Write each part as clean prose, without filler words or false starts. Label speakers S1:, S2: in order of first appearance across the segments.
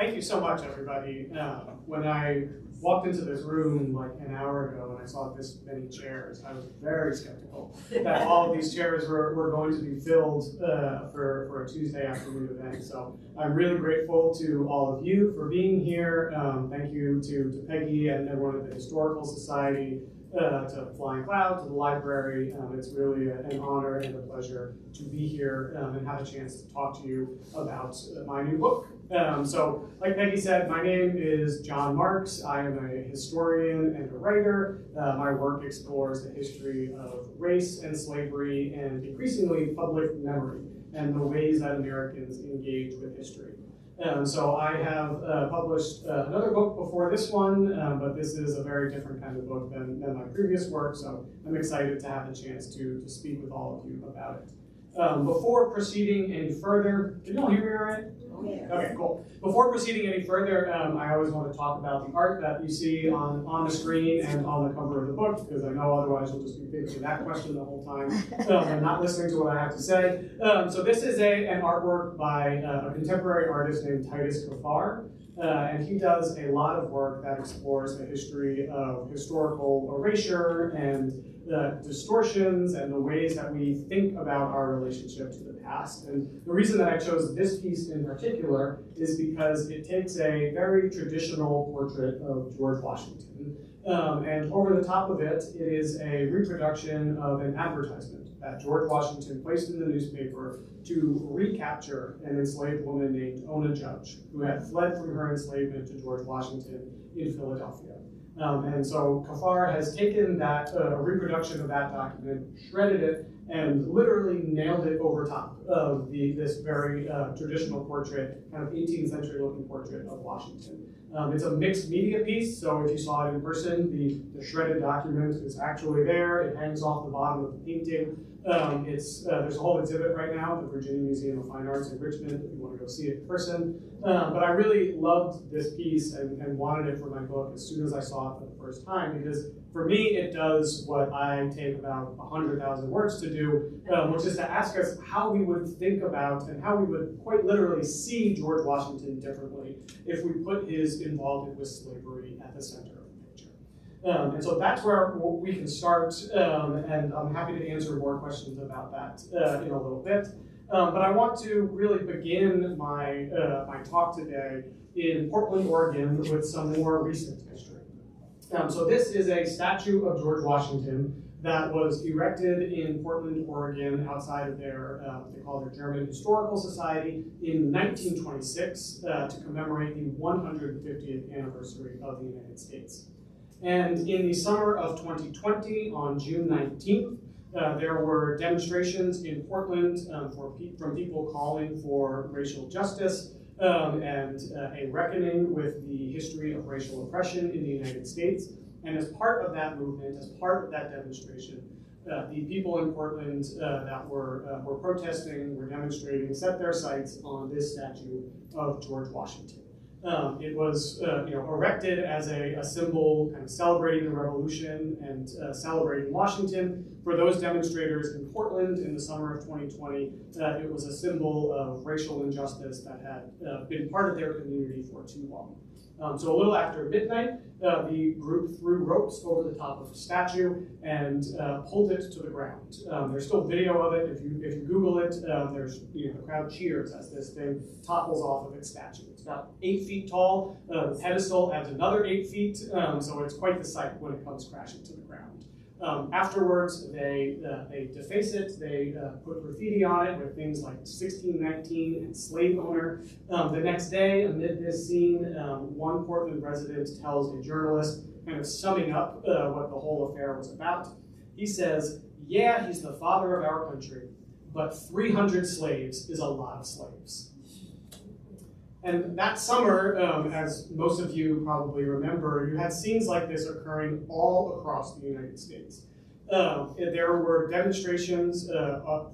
S1: Thank you so much, everybody. When I walked into this room like an hour ago and I saw this many chairs, I was very skeptical that all of these chairs were going to be filled for a Tuesday afternoon event. So I'm really grateful to all of you for being here. Thank you to Peggy and everyone at the Historical Society, to Flying Cloud, to the library. It's really an honor and a pleasure to be here and have a chance to talk to you about my new book. So, like Peggy said, my name is John Marks. I am a historian and a writer. My work explores the history of race and slavery and increasingly public memory and the ways that Americans engage with history. So I have published another book before this one, but this is a very different kind of book than my previous work, so I'm excited to have a chance to speak with all of you about it. Before proceeding any further, can you all hear me all right?
S2: Oh, yeah.
S1: Okay, cool. Before proceeding any further, I always want to talk about the art that you see on the screen and on the cover of the book, because I know otherwise you'll just be thinking that question the whole time and not listening to what I have to say. So this is an artwork by a contemporary artist named Titus Kafar, and he does a lot of work that explores the history of historical erasure and the distortions and the ways that we think about our relationship to the past. And the reason that I chose this piece in particular is because it takes a very traditional portrait of George Washington. And over the top of it, it is a reproduction of an advertisement that George Washington placed in the newspaper to recapture an enslaved woman named Ona Judge, who had fled from her enslavement to George Washington in Philadelphia. And so Kafar has taken that reproduction of that document, shredded it, and literally nailed it over top of this very traditional portrait, kind of 18th century looking portrait of Washington. It's a mixed media piece, so if you saw it in person, the shredded document is actually there. It hangs off the bottom of the painting. There's a whole exhibit right now at the Virginia Museum of Fine Arts in Richmond if you want to go see it in person. But I really loved this piece and wanted it for my book as soon as I saw it for the first time, because for me it does what I take about 100,000 words to do, which is to ask us how we would think about and how we would quite literally see George Washington differently if we put his involvement with slavery at the center of the picture. And so that's where we can start, and I'm happy to answer more questions about that in a little bit. But I want to really begin my talk today in Portland, Oregon, with some more recent history. So this is a statue of George Washington that was erected in Portland, Oregon, outside of their, they call their German Historical Society, in 1926 to commemorate the 150th anniversary of the United States. And in the summer of 2020, on June 19th, there were demonstrations in Portland from people calling for racial justice and a reckoning with the history of racial oppression in the United States. And as part of that movement, as part of that demonstration, the people in Portland that were protesting, were demonstrating, set their sights on this statue of George Washington. It was erected as a symbol kind of celebrating the revolution and celebrating Washington. For those demonstrators in Portland in the summer of 2020, it was a symbol of racial injustice that had been part of their community for too long. So a little after midnight, the group threw ropes over the top of the statue and pulled it to the ground. There's still video of it. If you Google it, there's the crowd cheers as this thing topples off of its statue. It's about 8 feet tall. The pedestal adds another 8 feet, so it's quite the sight when it comes crashing to the ground. Afterwards, they deface it. They put graffiti on it with things like 1619 and slave owner. The next day, amid this scene, one Portland resident tells a journalist, kind of summing up what the whole affair was about. He says, "Yeah, he's the father of our country, but 300 slaves is a lot of slaves." And that summer, as most of you probably remember, you had scenes like this occurring all across the United States. There were demonstrations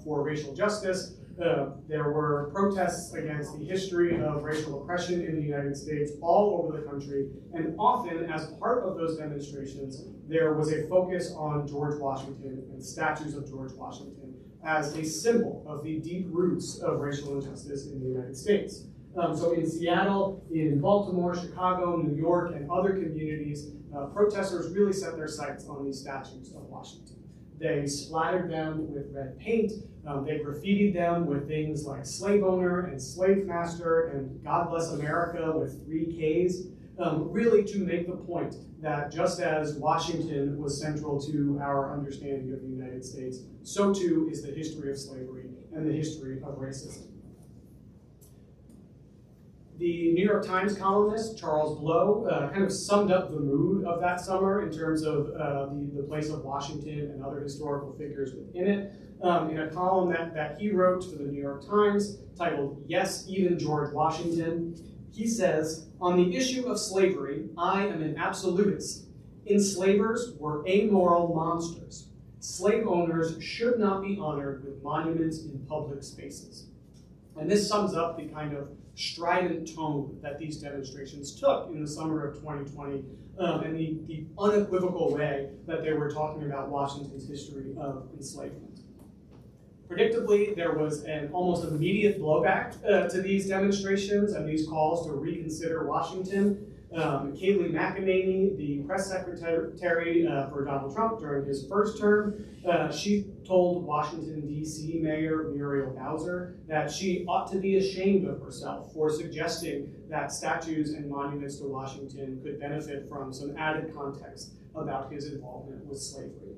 S1: for racial justice. There were protests against the history of racial oppression in the United States all over the country. And often, as part of those demonstrations, there was a focus on George Washington and statues of George Washington as a symbol of the deep roots of racial injustice in the United States. So in Seattle, in Baltimore, Chicago, New York, and other communities, protesters really set their sights on these statues of Washington. They splattered them with red paint. They graffitied them with things like slave owner and slave master and God bless America with 3 Ks, really to make the point that just as Washington was central to our understanding of the United States, so too is the history of slavery and the history of racism. The New York Times columnist, Charles Blow, kind of summed up the mood of that summer in terms of the place of Washington and other historical figures within it, in a column that he wrote for the New York Times titled, "Yes, Even George Washington." He says, "On the issue of slavery, I am an absolutist. Enslavers were amoral monsters. Slave owners should not be honored with monuments in public spaces." And this sums up the kind of strident tone that these demonstrations took in the summer of 2020, and the unequivocal way that they were talking about Washington's history of enslavement. Predictably, there was an almost immediate blowback to these demonstrations and these calls to reconsider Washington. Kayleigh McEnany, the press secretary for Donald Trump during his first term, she told Washington, D.C. Mayor Muriel Bowser that she ought to be ashamed of herself for suggesting that statues and monuments to Washington could benefit from some added context about his involvement with slavery.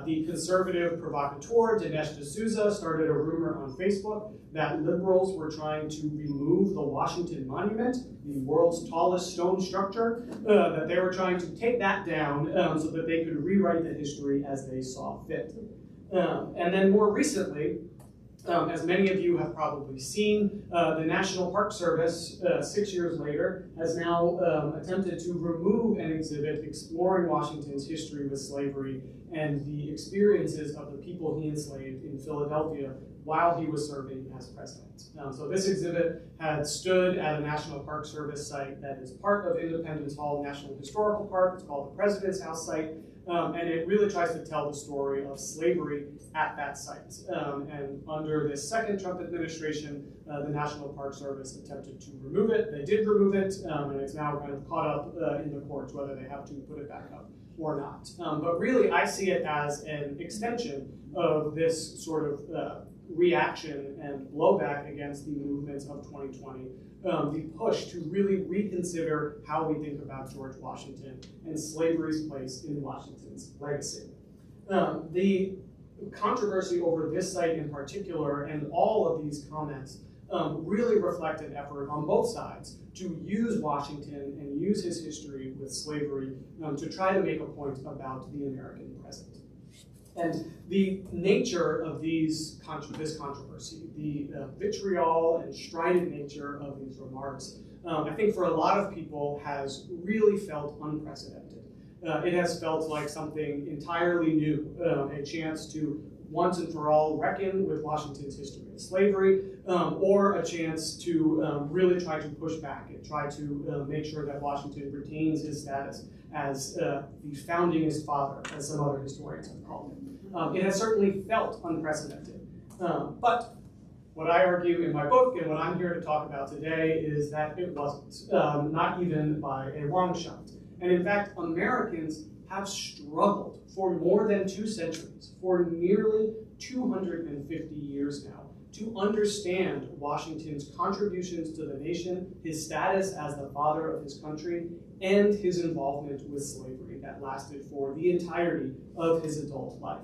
S1: The conservative provocateur Dinesh D'Souza started a rumor on Facebook that liberals were trying to remove the Washington Monument, the world's tallest stone structure, that they were trying to take that down so that they could rewrite the history as they saw fit. And then more recently, as many of you have probably seen, the National Park Service, 6 years later, has now attempted to remove an exhibit exploring Washington's history with slavery and the experiences of the people he enslaved in Philadelphia while he was serving as president. So this exhibit had stood at a National Park Service site that is part of Independence Hall National Historical Park. It's called the President's House site. And it really tries to tell the story of slavery at that site. And under this second Trump administration, the National Park Service attempted to remove it. They did remove it, and it's now kind of caught up in the courts whether they have to put it back up or not. But really, I see it as an extension of this sort of reaction and blowback against the movements of 2020. The push to really reconsider how we think about George Washington and slavery's place in Washington's legacy. The controversy over this site in particular and all of these comments really reflect an effort on both sides to use Washington and use his history with slavery to try to make a point about the American present. And the nature of this controversy, the vitriol and strident nature of these remarks, I think for a lot of people has really felt unprecedented. It has felt like something entirely new, a chance to once and for all reckon with Washington's history of slavery, or a chance to really try to push back and try to make sure that Washington retains his status as the foundingest father, as some other historians have called him. It has certainly felt unprecedented. But what I argue in my book and what I'm here to talk about today is that it wasn't, not even by a long shot. And in fact, Americans have struggled for more than 2 centuries, for nearly 250 years now, to understand Washington's contributions to the nation, his status as the father of his country, and his involvement with slavery that lasted for the entirety of his adult life.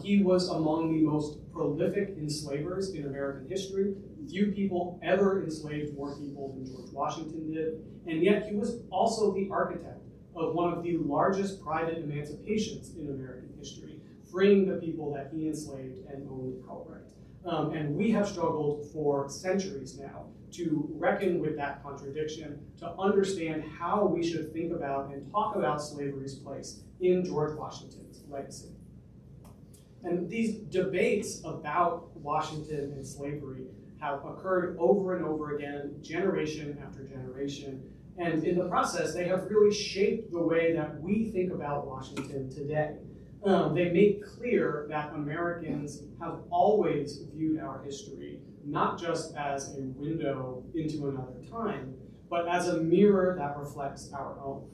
S1: He was among the most prolific enslavers in American history. Few people ever enslaved more people than George Washington did, and yet he was also the architect of one of the largest private emancipations in American history, freeing the people that he enslaved and owned outright. And we have struggled for centuries now to reckon with that contradiction, to understand how we should think about and talk about slavery's place in George Washington's legacy. And these debates about Washington and slavery have occurred over and over again, generation after generation. And in the process, they have really shaped the way that we think about Washington today. They make clear that Americans have always viewed our history not just as a window into another time, but as a mirror that reflects our own.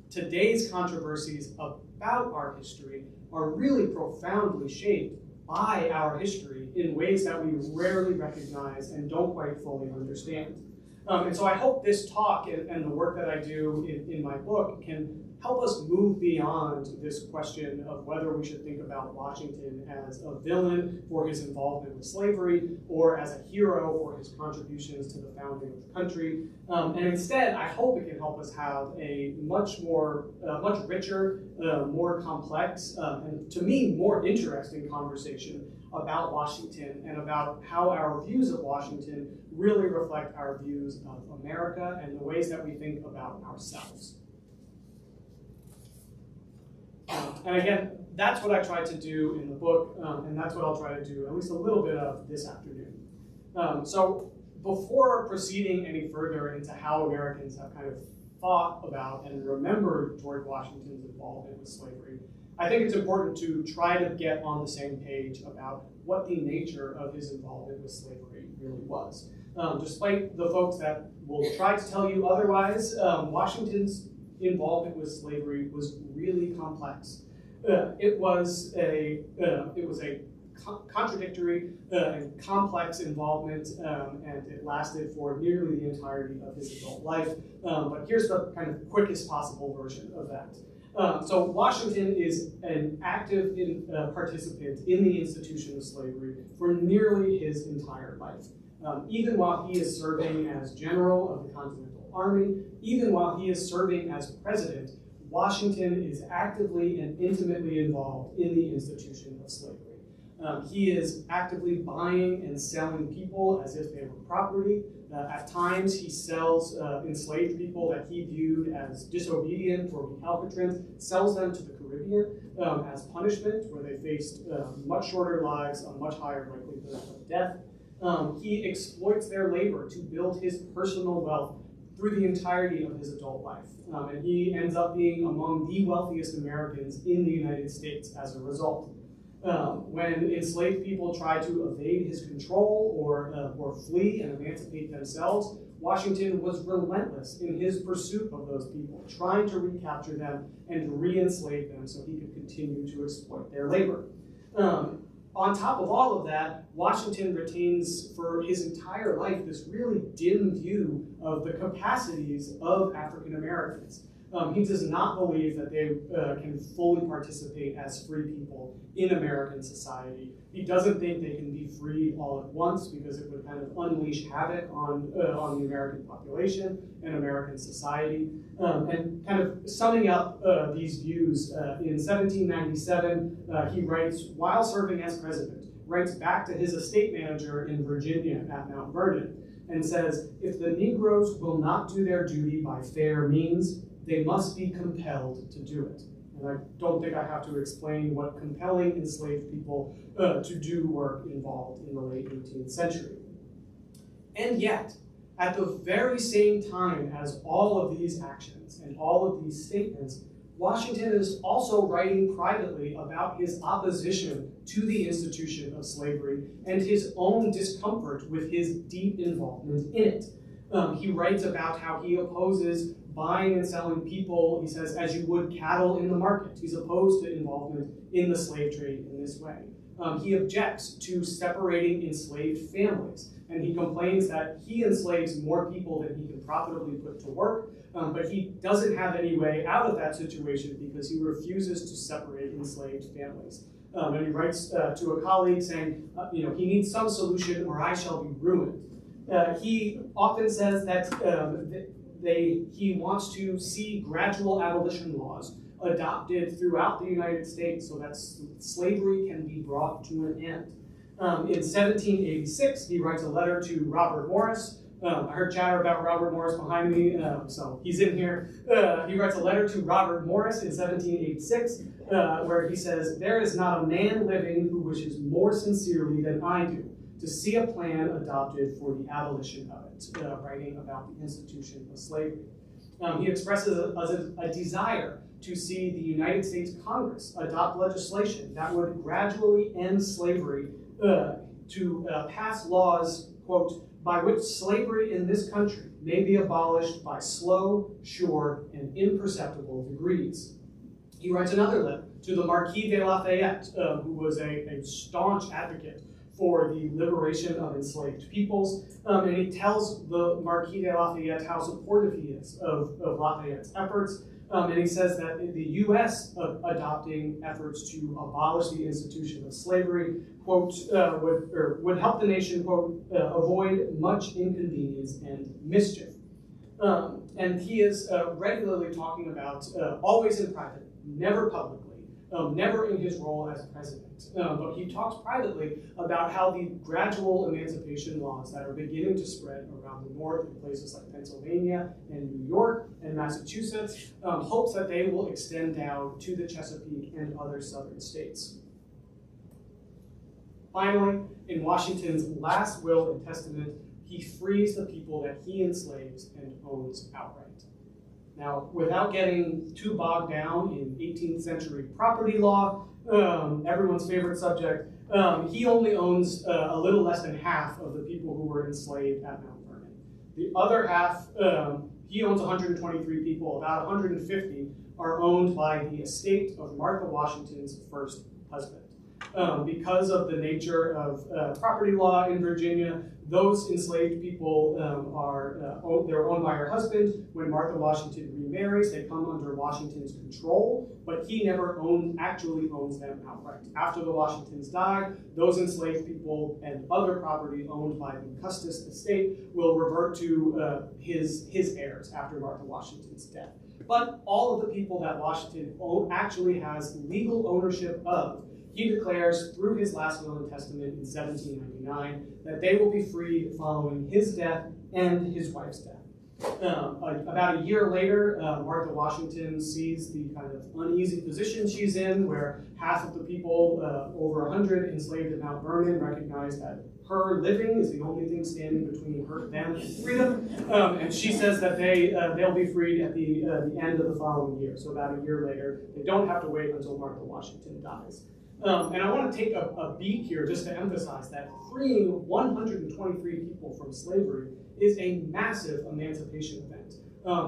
S1: Today's controversies about our history are really profoundly shaped by our history in ways that we rarely recognize and don't quite fully understand. And so I hope this talk and the work that I do in my book can help us move beyond this question of whether we should think about Washington as a villain for his involvement with slavery or as a hero for his contributions to the founding of the country. And instead, I hope it can help us have a much richer, more complex, and to me, more interesting conversation about Washington and about how our views of Washington really reflect our views of America and the ways that we think about ourselves. And again, that's what I tried to do in the book, and that's what I'll try to do at least a little bit of this afternoon. So before proceeding any further into how Americans have kind of thought about and remembered George Washington's involvement with slavery, I think it's important to try to get on the same page about what the nature of his involvement with slavery really was. Despite the folks that will try to tell you otherwise, Washington's involvement with slavery was really complex. It was a contradictory and complex involvement, and it lasted for nearly the entirety of his adult life. But here's the kind of quickest possible version of that. So Washington is an active participant in the institution of slavery for nearly his entire life. Even while he is serving as general of the Continental Army, even while he is serving as president, Washington is actively and intimately involved in the institution of slavery. He is actively buying and selling people as if they were property. At times, he sells enslaved people that he viewed as disobedient or recalcitrant, sells them to the Caribbean as punishment, where they faced much shorter lives, a much higher likelihood of death. He exploits their labor to build his personal wealth through the entirety of his adult life. And he ends up being among the wealthiest Americans in the United States as a result. When enslaved people try to evade his control or flee and emancipate themselves, Washington was relentless in his pursuit of those people, trying to recapture them and re-enslave them so he could continue to exploit their labor. On top of all of that, Washington retains for his entire life this really dim view of the capacities of African Americans. He does not believe that they can fully participate as free people in American society. He doesn't think they can be freed all at once because it would kind of unleash havoc on the American population and American society. And kind of summing up these views, in 1797, he writes, while serving as president, writes back to his estate manager in Virginia at Mount Vernon and says, if the Negroes will not do their duty by fair means, they must be compelled to do it. And I don't think I have to explain what compelling enslaved people to do work involved in the late 18th century. And yet, at the very same time as all of these actions and all of these statements, Washington is also writing privately about his opposition to the institution of slavery and his own discomfort with his deep involvement in it. He writes about how he opposes buying and selling people, he says, as you would cattle in the market. He's opposed to involvement in the slave trade in this way. He objects to separating enslaved families, and he complains that he enslaves more people than he can profitably put to work, but he doesn't have any way out of that situation because he refuses to separate enslaved families. And he writes to a colleague saying, he needs some solution or I shall be ruined. He often says that he wants to see gradual abolition laws adopted throughout the United States so that slavery can be brought to an end. In 1786, he writes a letter to Robert Morris. I heard chatter about Robert Morris behind me, so he's in here. He writes a letter to Robert Morris in 1786, where he says, there is not a man living who wishes more sincerely than I do to see a plan adopted for the abolition of it, writing about the institution of slavery. He expresses a desire to see the United States Congress adopt legislation that would gradually end slavery, to pass laws, quote, by which slavery in this country may be abolished by slow, sure, and imperceptible degrees. He writes another letter to the Marquis de Lafayette, who was a staunch advocate for the liberation of enslaved peoples, and he tells the Marquis de Lafayette how supportive he is of Lafayette's efforts, and he says that the U.S. adopting efforts to abolish the institution of slavery, quote, would help the nation, quote, avoid much inconvenience and mischief. And he is regularly talking about, always in private, never publicly, never in his role as president, but he talks privately about how the gradual emancipation laws that are beginning to spread around the North in places like Pennsylvania and New York and Massachusetts, hopes that they will extend down to the Chesapeake and other southern states. Finally, in Washington's last will and testament, he frees the people that he enslaves and owns outright. Now, without getting too bogged down in 18th century property law, everyone's favorite subject, he only owns a little less than half of the people who were enslaved at Mount Vernon. The other half, he owns 123 people. About 150 are owned by the estate of Martha Washington's first husband. Because of the nature of property law in Virginia, those enslaved people they're owned by her husband. When Martha Washington remarries, they come under Washington's control, but he never actually owns them outright. After the Washingtons die, those enslaved people and other property owned by the Custis estate will revert to his heirs after Martha Washington's death. But all of the people that Washington actually has legal ownership of, he declares through his last will and testament in 1799 that they will be freed following his death and his wife's death. About a year later, Martha Washington sees the kind of uneasy position she's in, where half of the people, over 100 enslaved at Mount Vernon, recognize that her living is the only thing standing between them and freedom, and she says that they'll be freed at the end of the following year. So about a year later, they don't have to wait until Martha Washington dies. And I want to take a beat here just to emphasize that freeing 123 people from slavery is a massive emancipation event.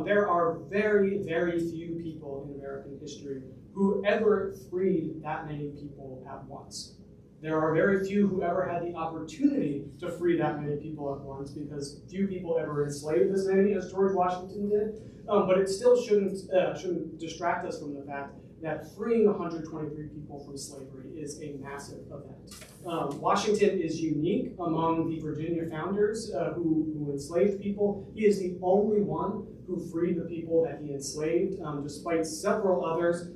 S1: There are very, very few people in American history who ever freed that many people at once. There are very few who ever had the opportunity to free that many people at once, because few people ever enslaved as many as George Washington did. But it still shouldn't distract us from the fact that freeing 123 people from slavery is a massive event. Washington is unique among the Virginia founders who enslaved people. He is the only one who freed the people that he enslaved, despite several others,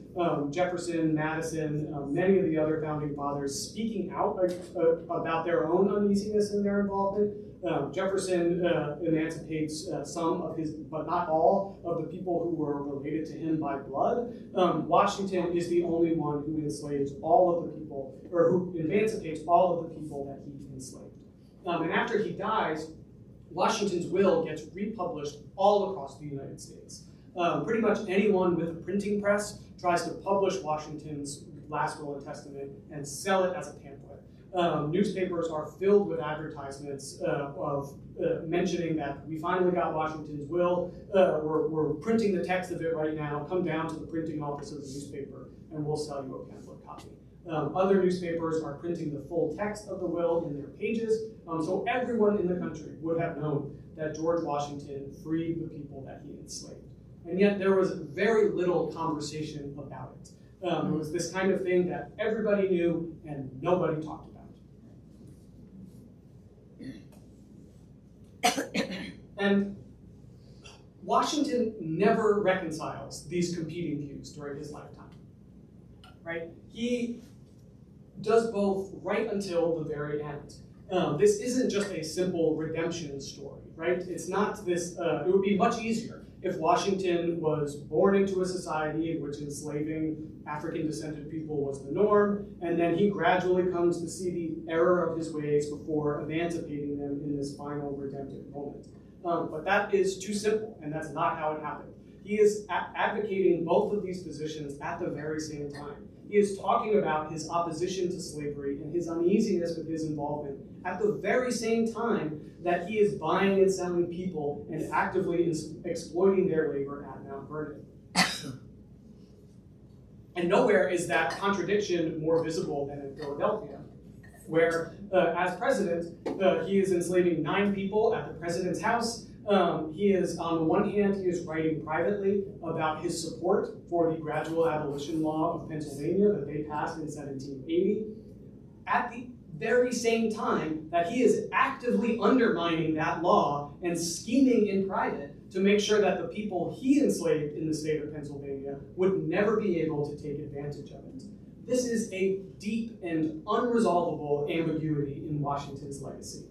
S1: Jefferson, Madison, many of the other founding fathers speaking out about their own uneasiness in their involvement. Jefferson emancipates some of his, but not all, of the people who were related to him by blood. Washington is the only one who enslaves all of the people, or who emancipates all of the people that he enslaved. And after he dies, Washington's will gets republished all across the United States. Pretty much anyone with a printing press tries to publish Washington's last will and testament and sell it as a pamphlet. Newspapers are filled with advertisements of mentioning that we finally got Washington's will, we're printing the text of it right now, come down to the printing office of the newspaper and we'll sell you a pamphlet copy. Other newspapers are printing the full text of the will in their pages, so everyone in the country would have known that George Washington freed the people that he enslaved. And yet there was very little conversation about it. It was this kind of thing that everybody knew and nobody talked about. And Washington never reconciles these competing views during his lifetime, right? He does both right until the very end. This isn't just a simple redemption story, right? It's not this, it would be much easier if Washington was born into a society in which enslaving African-descended people was the norm, and then he gradually comes to see the error of his ways before emancipating them in this final redemptive moment. But that is too simple, and that's not how it happened. He is advocating both of these positions at the very same time. He is talking about his opposition to slavery and his uneasiness with his involvement at the very same time that he is buying and selling people and actively exploiting their labor at Mount Vernon. And nowhere is that contradiction more visible than in Philadelphia, where as president, he is enslaving 9 people at the president's house. He is, on the one hand, he is writing privately about his support for the gradual abolition law of Pennsylvania that they passed in 1780. At the very same time that he is actively undermining that law and scheming in private to make sure that the people he enslaved in the state of Pennsylvania would never be able to take advantage of it. This is a deep and unresolvable ambiguity in Washington's legacy.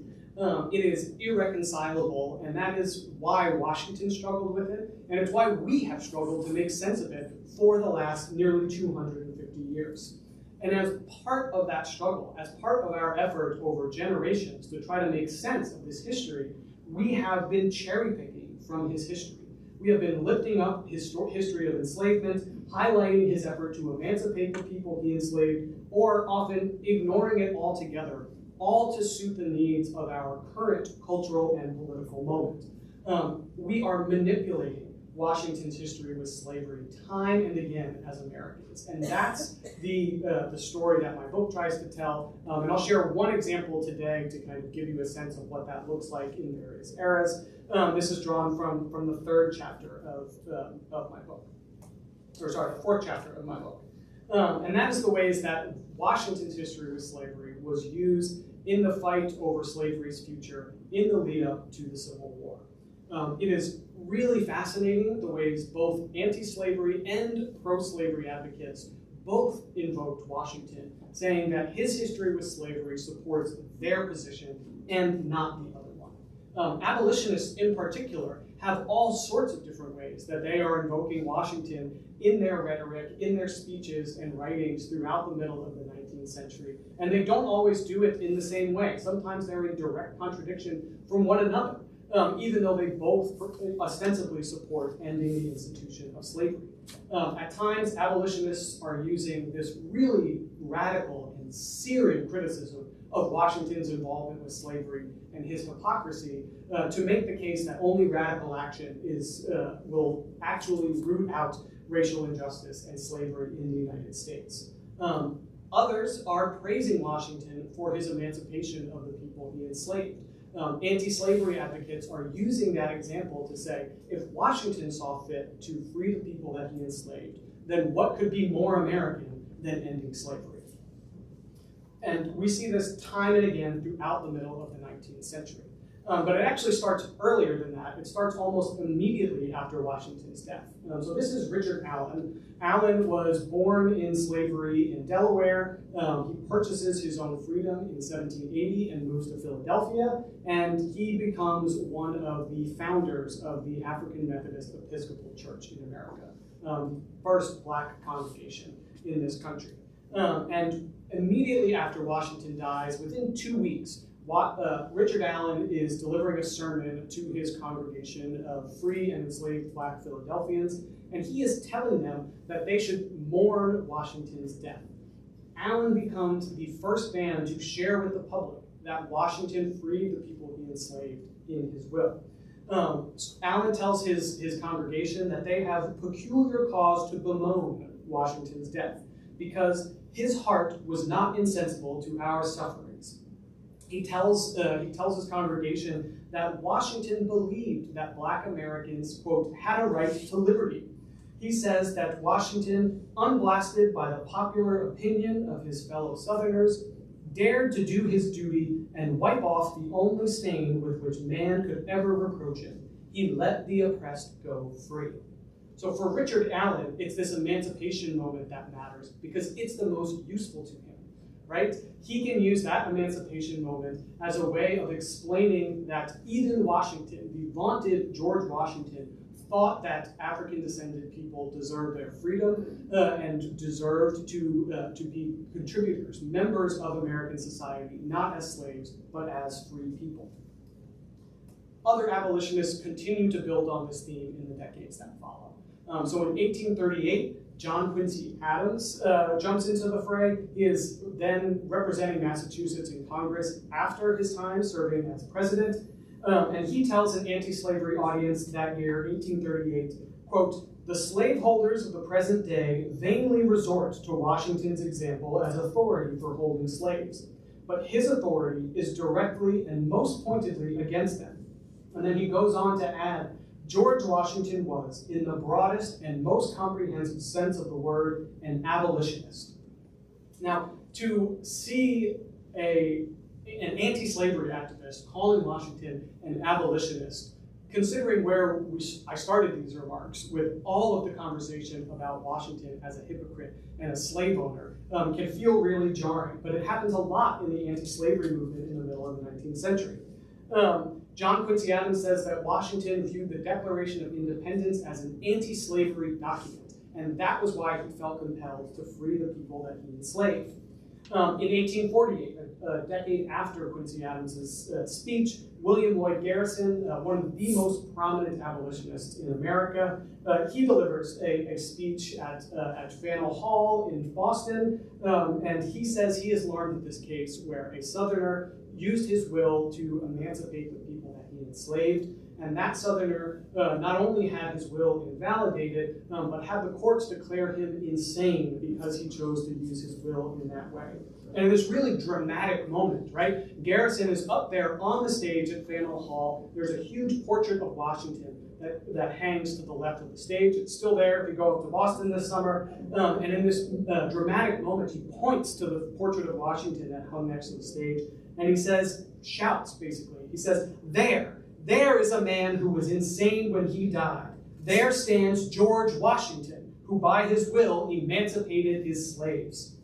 S1: It is irreconcilable, and that is why Washington struggled with it, and it's why we have struggled to make sense of it for the last nearly 250 years. And as part of that struggle, as part of our effort over generations to try to make sense of this history, we have been cherry-picking from his history. We have been lifting up his history of enslavement, highlighting his effort to emancipate the people he enslaved, or often ignoring it altogether, all to suit the needs of our current cultural and political moment. We are manipulating Washington's history with slavery time and again as Americans. And that's the story that my book tries to tell. And I'll share one example today to kind of give you a sense of what that looks like in various eras. This is drawn from the 3rd chapter of my book. Or sorry, the 4th chapter of my book. And that is the ways that Washington's history with slavery was used in the fight over slavery's future in the lead up to the Civil War. It is really fascinating the ways both anti-slavery and pro-slavery advocates both invoked Washington, saying that his history with slavery supports their position and not the other one. Abolitionists in particular have all sorts of different ways that they are invoking Washington in their rhetoric, in their speeches and writings throughout the middle of the 19th century. And they don't always do it in the same way. Sometimes they're in direct contradiction from one another, even though they both ostensibly support ending the institution of slavery. At times, abolitionists are using this really radical and searing criticism of Washington's involvement with slavery and his hypocrisy to make the case that only radical action will actually root out racial injustice and slavery in the United States. Others are praising Washington for his emancipation of the people he enslaved. Anti-slavery advocates are using that example to say, if Washington saw fit to free the people that he enslaved, then what could be more American than ending slavery? And we see this time and again throughout the middle of the 19th century. But it actually starts earlier than that. It starts almost immediately after Washington's death. So this is Richard Allen. Allen was born in slavery in Delaware. He purchases his own freedom in 1780 and moves to Philadelphia. And he becomes one of the founders of the African Methodist Episcopal Church in America, first Black congregation in this country. And immediately after Washington dies, within 2 weeks, Richard Allen is delivering a sermon to his congregation of free and enslaved Black Philadelphians, and he is telling them that they should mourn Washington's death. Allen becomes the first man to share with the public that Washington freed the people he enslaved in his will. Allen tells his congregation that they have peculiar cause to bemoan Washington's death, because his heart was not insensible to our sufferings. He tells his congregation that Washington believed that Black Americans, quote, had a right to liberty. He says that Washington, unblasted by the popular opinion of his fellow Southerners, dared to do his duty and wipe off the only stain with which man could ever reproach him. He let the oppressed go free. So for Richard Allen, it's this emancipation moment that matters because it's the most useful to him, right? He can use that emancipation moment as a way of explaining that even Washington, the vaunted George Washington, thought that African-descended people deserved their freedom and deserved to be contributors, members of American society, not as slaves, but as free people. other abolitionists continue to build on this theme in the decades that follow. So in 1838, John Quincy Adams jumps into the fray. He is then representing Massachusetts in Congress after his time serving as president. And he tells an anti-slavery audience that year, 1838, quote, "The slaveholders of the present day vainly resort to Washington's example as authority for holding slaves. But his authority is directly and most pointedly against them." And then he goes on to add, "George Washington was, in the broadest and most comprehensive sense of the word, an abolitionist." Now, to see an anti-slavery activist calling Washington an abolitionist, considering where I started these remarks with all of the conversation about Washington as a hypocrite and a slave owner, can feel really jarring. But it happens a lot in the anti-slavery movement in the middle of the 19th century. John Quincy Adams says that Washington viewed the Declaration of Independence as an anti-slavery document, and that was why he felt compelled to free the people that he enslaved. In 1848, a decade after Quincy Adams's speech, William Lloyd Garrison, one of the most prominent abolitionists in America, he delivers a speech at Faneuil Hall in Boston, and he says he has learned of this case where a Southerner used his will to emancipate the people that he enslaved, and that Southerner not only had his will invalidated, but had the courts declare him insane because he chose to use his will in that way. And this really dramatic moment, right? Garrison is up there on the stage at Faneuil Hall. There's a huge portrait of Washington that hangs to the left of the stage. It's still there if you go up to Boston this summer. And in this dramatic moment, he points to the portrait of Washington that hung next to the stage, and he says, shouts basically, he says, there is a man who was insane when he died. There stands George Washington, who by his will emancipated his slaves.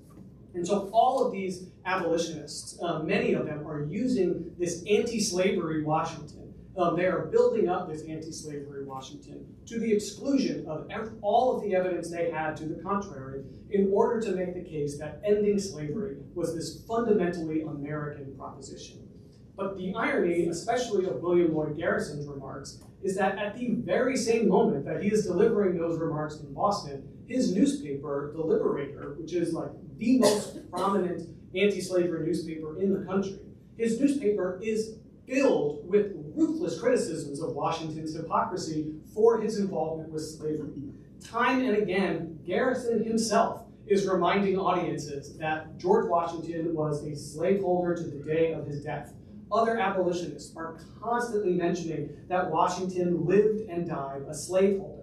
S1: And so all of these abolitionists, many of them are using this anti-slavery Washington. They are building up this anti-slavery Washington to the exclusion of all of the evidence they had to the contrary in order to make the case that ending slavery was this fundamentally American proposition. But the irony, especially of William Lloyd Garrison's remarks, is that at the very same moment that he is delivering those remarks in Boston, his newspaper, The Liberator, which is like the most prominent anti-slavery newspaper in the country, his newspaper is filled with ruthless criticisms of Washington's hypocrisy for his involvement with slavery. Time and again, Garrison himself is reminding audiences that George Washington was a slaveholder to the day of his death. Other abolitionists are constantly mentioning that Washington lived and died a slaveholder.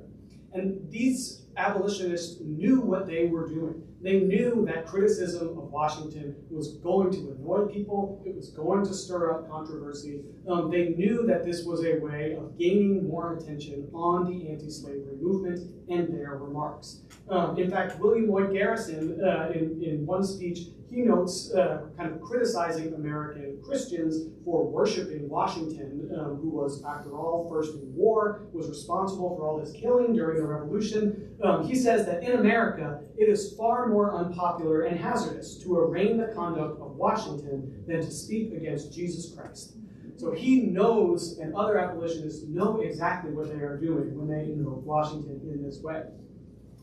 S1: And these abolitionists knew what they were doing. They knew that criticism of Washington was going to annoy people, it was going to stir up controversy. They knew that this was a way of gaining more attention on the anti-slavery movement and their remarks. In fact, William Lloyd Garrison, in one speech, he notes kind of criticizing American Christians for worshiping Washington, who was, after all, first in war, was responsible for all this killing during the Revolution. He says that in America, it is far more unpopular and hazardous to arraign the conduct of Washington than to speak against Jesus Christ. So he knows, and other abolitionists know exactly what they are doing when they invoke Washington in this way.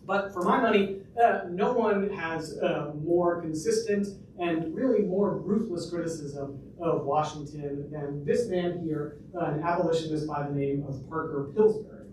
S1: But for my money, no one has more consistent and really more ruthless criticism of Washington than this man here, an abolitionist by the name of Parker Pillsbury.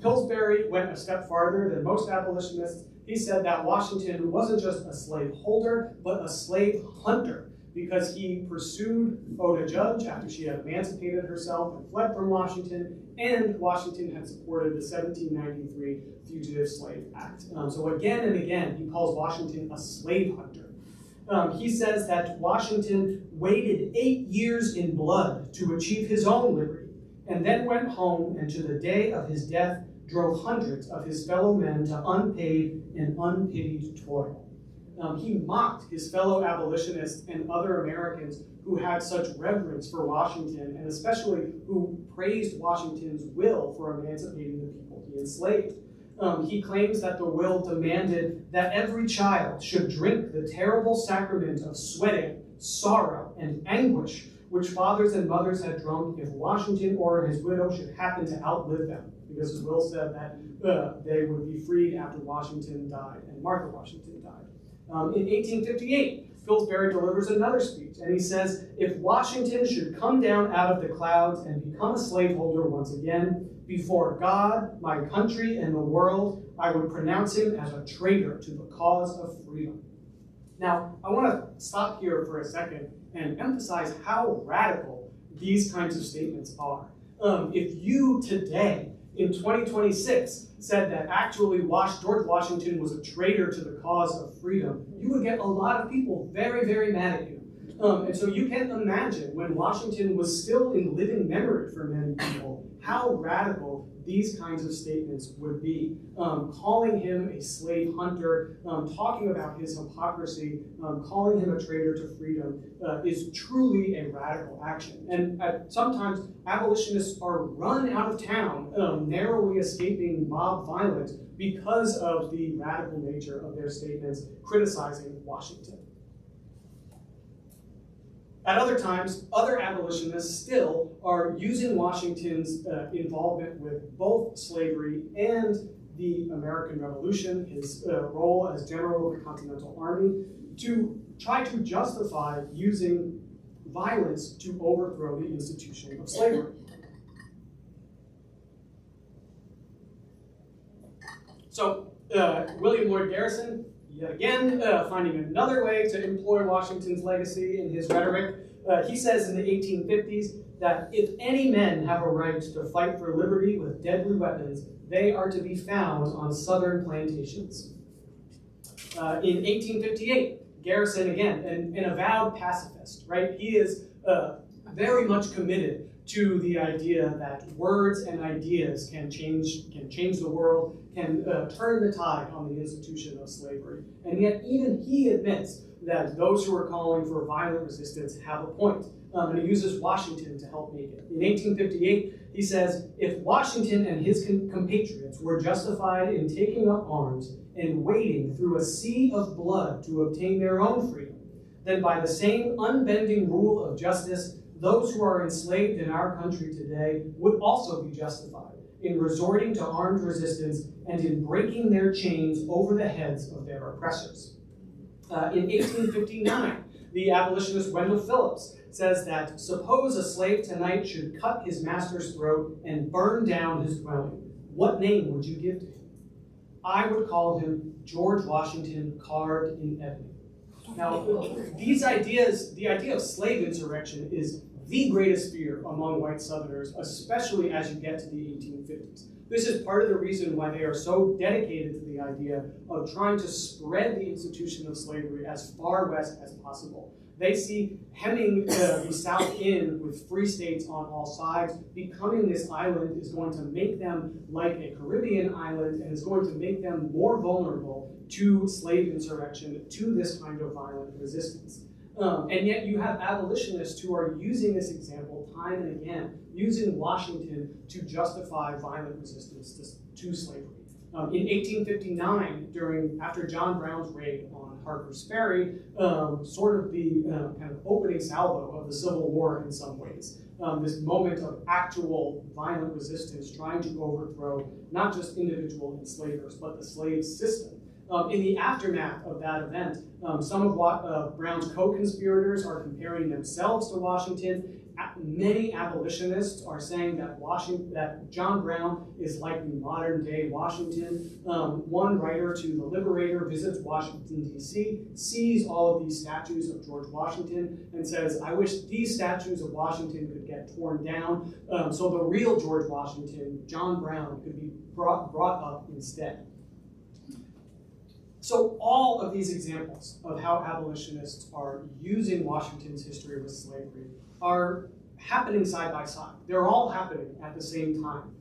S1: Pillsbury went a step farther than most abolitionists. He said that Washington wasn't just a slave holder, but a slave hunter, because he pursued Oda Judge after she had emancipated herself and fled from Washington, and Washington had supported the 1793 Fugitive Slave Act. So again and again, he calls Washington a slave hunter. He says that Washington waited 8 years in blood to achieve his own liberty, and then went home and to the day of his death drove hundreds of his fellow men to unpaid and unpitied toil. He mocked his fellow abolitionists and other Americans who had such reverence for Washington, and especially who praised Washington's will for emancipating the people he enslaved. He claims that the will demanded that every child should drink the terrible sacrament of sweating, sorrow, and anguish which fathers and mothers had drunk if Washington or his widow should happen to outlive them, because his will said that they would be freed after Washington died, and Martha Washington died. In 1858, Pillsbury delivers another speech, and he says, if Washington should come down out of the clouds and become a slaveholder once again, before God, my country, and the world, I would pronounce him as a traitor to the cause of freedom. Now, I want to stop here for a second and emphasize how radical these kinds of statements are. If you today, in 2026, said that actually George Washington was a traitor to the cause of freedom, you would get a lot of people very, very mad at you. And so you can imagine when Washington was still in living memory for many people, how radical these kinds of statements would be. Calling him a slave hunter, talking about his hypocrisy, calling him a traitor to freedom is truly a radical action. And sometimes abolitionists are run out of town, narrowly escaping mob violence because of the radical nature of their statements criticizing Washington. At other times, other abolitionists still are using Washington's involvement with both slavery and the American Revolution, his role as general of the Continental Army, to try to justify using violence to overthrow the institution of slavery. So, William Lloyd Garrison, yet again, finding another way to employ Washington's legacy in his rhetoric. He says in the 1850s that if any men have a right to fight for liberty with deadly weapons, they are to be found on southern plantations. In 1858, Garrison, again, an avowed pacifist, right? He is very much committed to the idea that words and ideas can change the world, can turn the tide on the institution of slavery. And yet even he admits that those who are calling for violent resistance have a point. And he uses Washington to help make it. In 1858, he says, if Washington and his compatriots were justified in taking up arms and wading through a sea of blood to obtain their own freedom, then by the same unbending rule of justice, those who are enslaved in our country today would also be justified in resorting to armed resistance and in breaking their chains over the heads of their oppressors. In 1859, the abolitionist Wendell Phillips says that suppose a slave tonight should cut his master's throat and burn down his dwelling, what name would you give to him? I would call him George Washington carved in ebony. Now, these ideas, the idea of slave insurrection is the greatest fear among white Southerners, especially as you get to the 1850s. This is part of the reason why they are so dedicated to the idea of trying to spread the institution of slavery as far west as possible. They see hemming the South in with free states on all sides. Becoming this island is going to make them like a Caribbean island and is going to make them more vulnerable to slave insurrection, to this kind of violent resistance. And yet you have abolitionists who are using this example time and again, using Washington to justify violent resistance to slavery. In 1859, after John Brown's raid on Harper's Ferry, sort of the kind of opening salvo of the Civil War in some ways, this moment of actual violent resistance trying to overthrow not just individual enslavers, but the slave system. In the aftermath of that event, some of Brown's co-conspirators are comparing themselves to Washington. Many abolitionists are saying that John Brown is like the modern-day Washington. One writer to The Liberator visits Washington, D.C., sees all of these statues of George Washington, and says, I wish these statues of Washington could get torn down, so the real George Washington, John Brown, could be brought up instead. So all of these examples of how abolitionists are using Washington's history with slavery are happening side by side. They're all happening at the same time.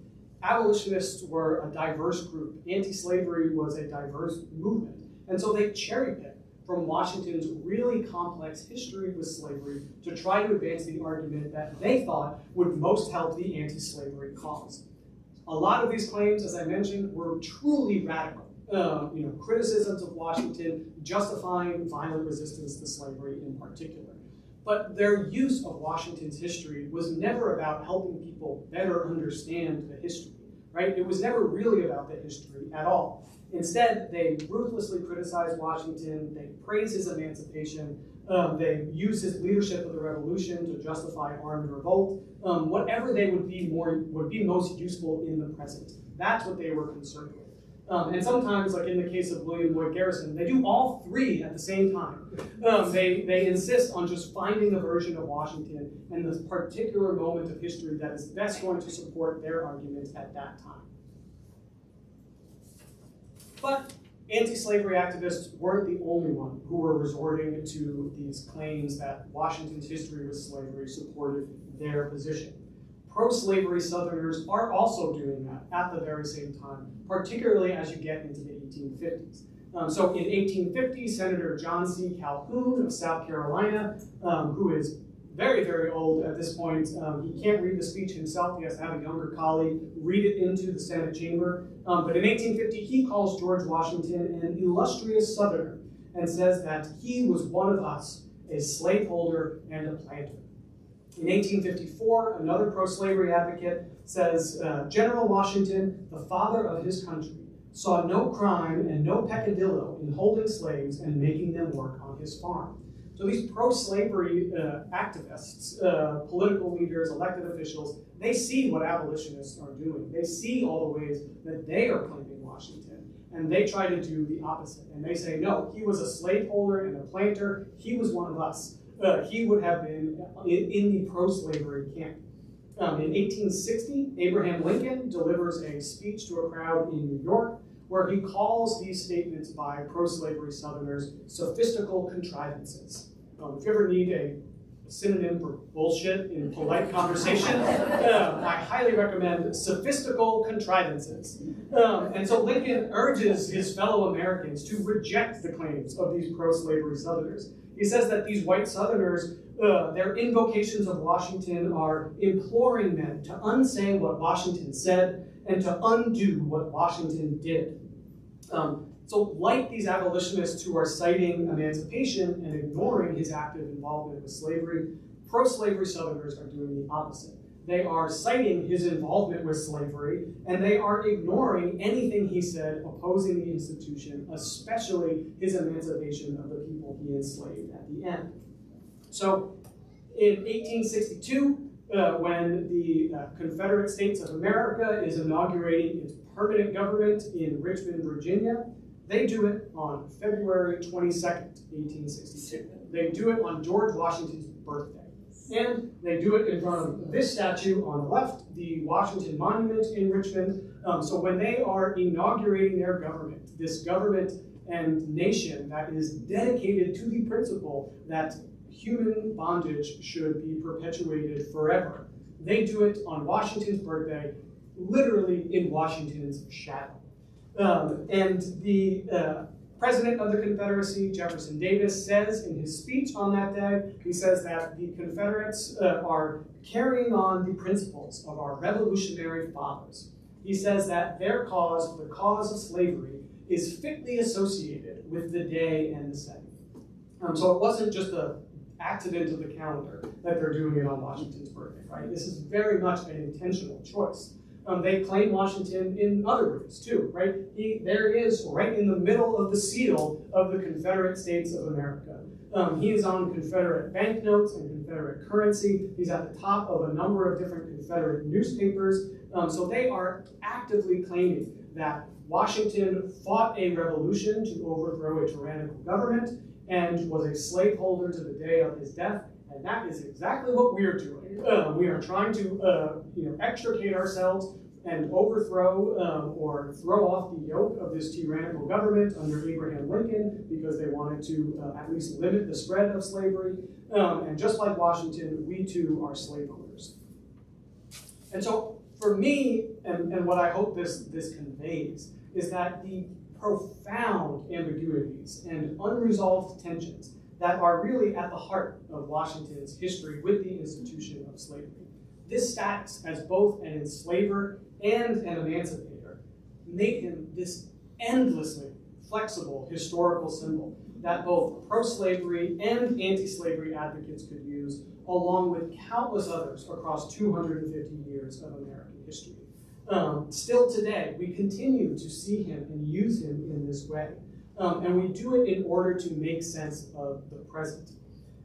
S1: Abolitionists were a diverse group. Anti-slavery was a diverse movement. And so they cherry-picked from Washington's really complex history with slavery to try to advance the argument that they thought would most help the anti-slavery cause. A lot of these claims, as I mentioned, were truly radical. Criticisms of Washington justifying violent resistance to slavery in particular. But their use of Washington's history was never about helping people better understand the history, right? It was never really about the history at all. Instead, they ruthlessly criticized Washington, they praised his emancipation, they used his leadership of the revolution to justify armed revolt, whatever they would be most useful in the present. That's what they were concerned with. And sometimes, like in the case of William Lloyd Garrison, they do all three at the same time. They insist on just finding a version of Washington in this particular moment of history that is best going to support their arguments at that time. But anti-slavery activists weren't the only one who were resorting to these claims that Washington's history with slavery supported their position. Pro-slavery Southerners are also doing that at the very same time, particularly as you get into the 1850s. So in 1850, Senator John C. Calhoun of South Carolina, who is very, very old at this point, he can't read the speech himself, he has to have a younger colleague read it into the Senate chamber. But in 1850, he calls George Washington an illustrious Southerner and says that he was one of us, a slaveholder and a planter. In 1854, another pro-slavery advocate says, General Washington, the father of his country, saw no crime and no peccadillo in holding slaves and making them work on his farm. So these pro-slavery activists, political leaders, elected officials, they see what abolitionists are doing. They see all the ways that they are claiming Washington, and they try to do the opposite. And they say, no, he was a slaveholder and a planter. He was one of us. He would have been in the pro-slavery camp. In 1860, Abraham Lincoln delivers a speech to a crowd in New York where he calls these statements by pro-slavery Southerners sophistical contrivances. If you ever need a synonym for bullshit in polite conversation, I highly recommend sophistical contrivances. And so Lincoln urges his fellow Americans to reject the claims of these pro-slavery Southerners. He says that these white Southerners, their invocations of Washington are imploring them to unsay what Washington said and to undo what Washington did. So like these abolitionists who are citing emancipation and ignoring his active involvement with slavery, pro-slavery Southerners are doing the opposite. They are citing his involvement with slavery, and they are ignoring anything he said opposing the institution, especially his emancipation of the people he enslaved at the end. So in 1862, when the Confederate States of America is inaugurating its permanent government in Richmond, Virginia, they do it on February 22nd, 1862. They do it on George Washington's birthday. And they do it in front of this statue on the left, the Washington Monument in Richmond. So when they are inaugurating their government, this government and nation that is dedicated to the principle that human bondage should be perpetuated forever, they do it on Washington's birthday, literally in Washington's shadow. And the President of the Confederacy, Jefferson Davis, says in his speech on that day, he says that the Confederates are carrying on the principles of our revolutionary fathers. He says that their cause, the cause of slavery, is fitly associated with the day and the setting. So it wasn't just an accident of the calendar that they're doing it on Washington's birthday, right? This is very much an intentional choice. They claim Washington in other ways too, right? There is right in the middle of the seal of the Confederate States of America. He is on Confederate banknotes and Confederate currency. He's at the top of a number of different Confederate newspapers. So they are actively claiming that Washington fought a revolution to overthrow a tyrannical government and was a slaveholder to the day of his death. And that is exactly what we are doing. We are trying to extricate ourselves and overthrow or throw off the yoke of this tyrannical government under Abraham Lincoln because they wanted to at least limit the spread of slavery. And just like Washington, we too are slaveholders. And so for me, and what I hope this conveys, is that the profound ambiguities and unresolved tensions that are really at the heart of Washington's history with the institution of slavery. This status as both an enslaver and an emancipator made him this endlessly flexible historical symbol that both pro-slavery and anti-slavery advocates could use, along with countless others across 250 years of American history. Still today, we continue to see him and use him in this way. And we do it in order to make sense of the present.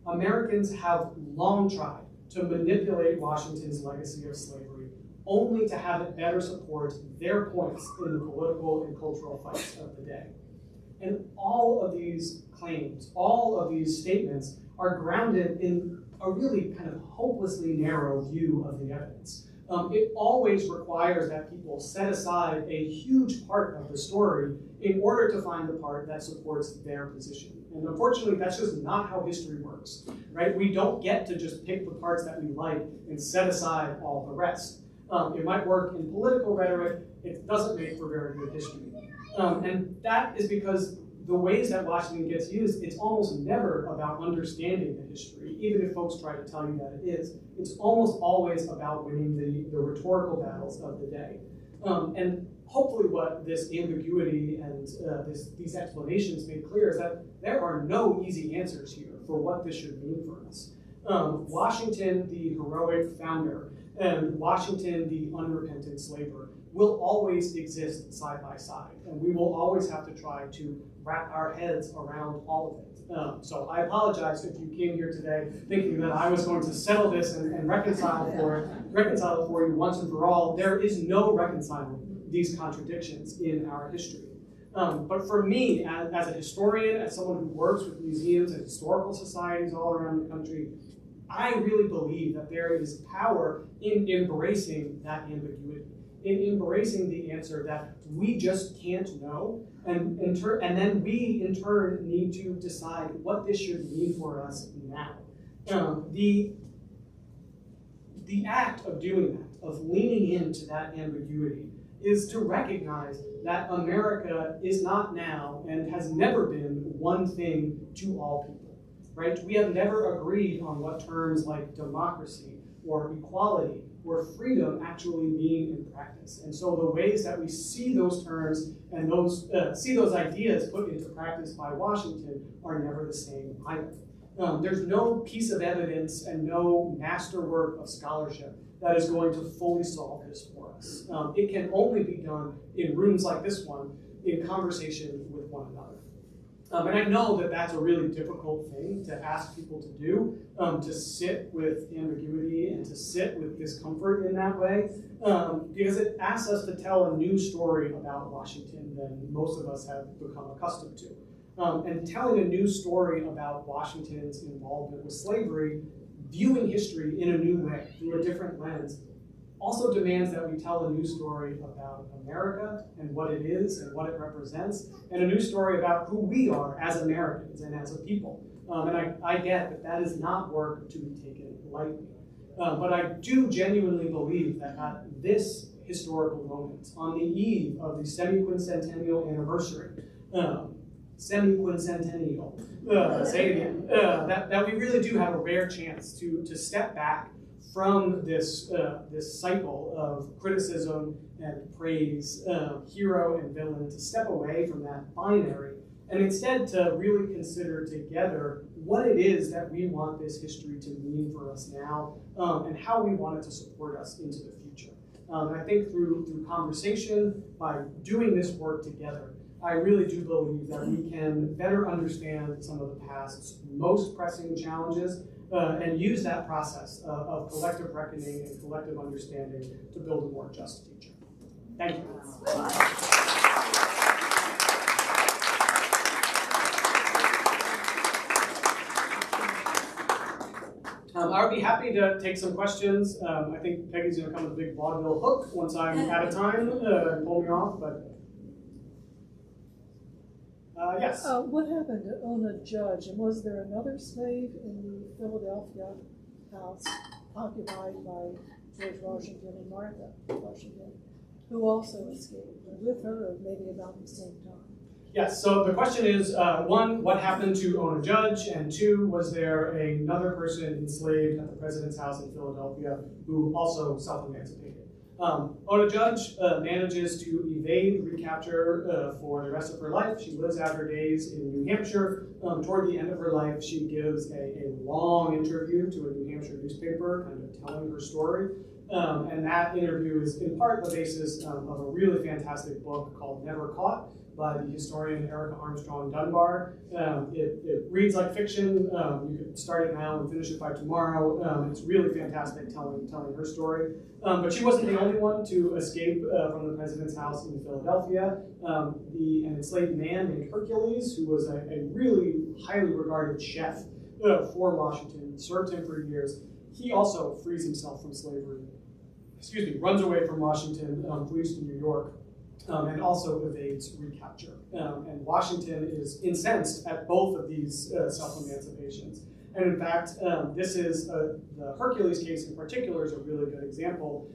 S1: Americans have long tried to manipulate Washington's legacy of slavery only to have it better support their points in the political and cultural fights of the day. And all of these claims, all of these statements are grounded in a really kind of hopelessly narrow view of the evidence. It always requires that people set aside a huge part of the story in order to find the part that supports their position. And unfortunately, that's just not how history works, right? We don't get to just pick the parts that we like and set aside all the rest. It might work in political rhetoric, it doesn't make for very good history. And that is because the ways that Washington gets used, it's almost never about understanding the history, even if folks try to tell you that it is. It's almost always about winning the rhetorical battles of the day. And hopefully what this ambiguity and these explanations make clear is that there are no easy answers here for what this should mean for us. Washington, the heroic founder, and Washington, the unrepentant slaver, will always exist side by side, and we will always have to try to wrap our heads around all of it. So I apologize if you came here today thinking that I was going to settle this and reconcile it for you once and for all. There is no reconciling these contradictions in our history. But for me, as a historian, as someone who works with museums and historical societies all around the country, I really believe that there is power in embracing that ambiguity, in embracing the answer that we just can't know, and then we, in turn, need to decide what this should mean for us now. The act of doing that, of leaning into that ambiguity, is to recognize that America is not now and has never been one thing to all people, right? We have never agreed on what terms like democracy or equality or freedom actually mean in practice. And so the ways that we see those terms and see those ideas put into practice by Washington are never the same either. There's no piece of evidence and no masterwork of scholarship that is going to fully solve this for us. It can only be done in rooms like this one, in conversation with one another. And I know that that's a really difficult thing to ask people to do, to sit with ambiguity and to sit with discomfort in that way, because it asks us to tell a new story about Washington than most of us have become accustomed to. And telling a new story about Washington's involvement with slavery, viewing history in a new way, through a different lens, also demands that we tell a new story about America and what it is and what it represents, and a new story about who we are as Americans and as a people. And I get that that is not work to be taken lightly. But I do genuinely believe that at this historical moment, on the eve of the semi-quincentennial anniversary, say it again, that we really do have a rare chance to step back from this cycle of criticism and praise, hero and villain, to step away from that binary and instead to really consider together what it is that we want this history to mean for us now, and how we want it to support us into the future. And I think through conversation, by doing this work together, I really do believe that we can better understand some of the past's most pressing challenges, and use that process of collective reckoning and collective understanding to build a more just future. Thank you. I would be happy to take some questions. I think Peggy's going to come with a big vaudeville hook once I'm out of time and pull me off, but yes.
S2: What happened to own a judge, and was there another slave in the Philadelphia house occupied by George Washington and Martha Washington, who also escaped with her maybe about the same time?
S1: Yes, so the question is, one, what happened to own a judge, and two, was there another person enslaved at the president's house in Philadelphia who also self-emancipated? Ona Judge manages to evade recapture for the rest of her life. She lives out her days in New Hampshire. Toward the end of her life, she gives a long interview to a New Hampshire newspaper, kind of telling her story. And that interview is in part the basis of a really fantastic book called Never Caught by the historian Erica Armstrong Dunbar. It reads like fiction. You could start it now and finish it by tomorrow. It's really fantastic telling her story. But she wasn't the only one to escape from the president's house in Philadelphia. An enslaved man named Hercules, who was a really highly regarded chef for Washington, served him for years. He also frees himself from slavery. Runs away from Washington, flees to New York, and also evades recapture. And Washington is incensed at both of these self-emancipations. And in fact, this is the Hercules case in particular is a really good example.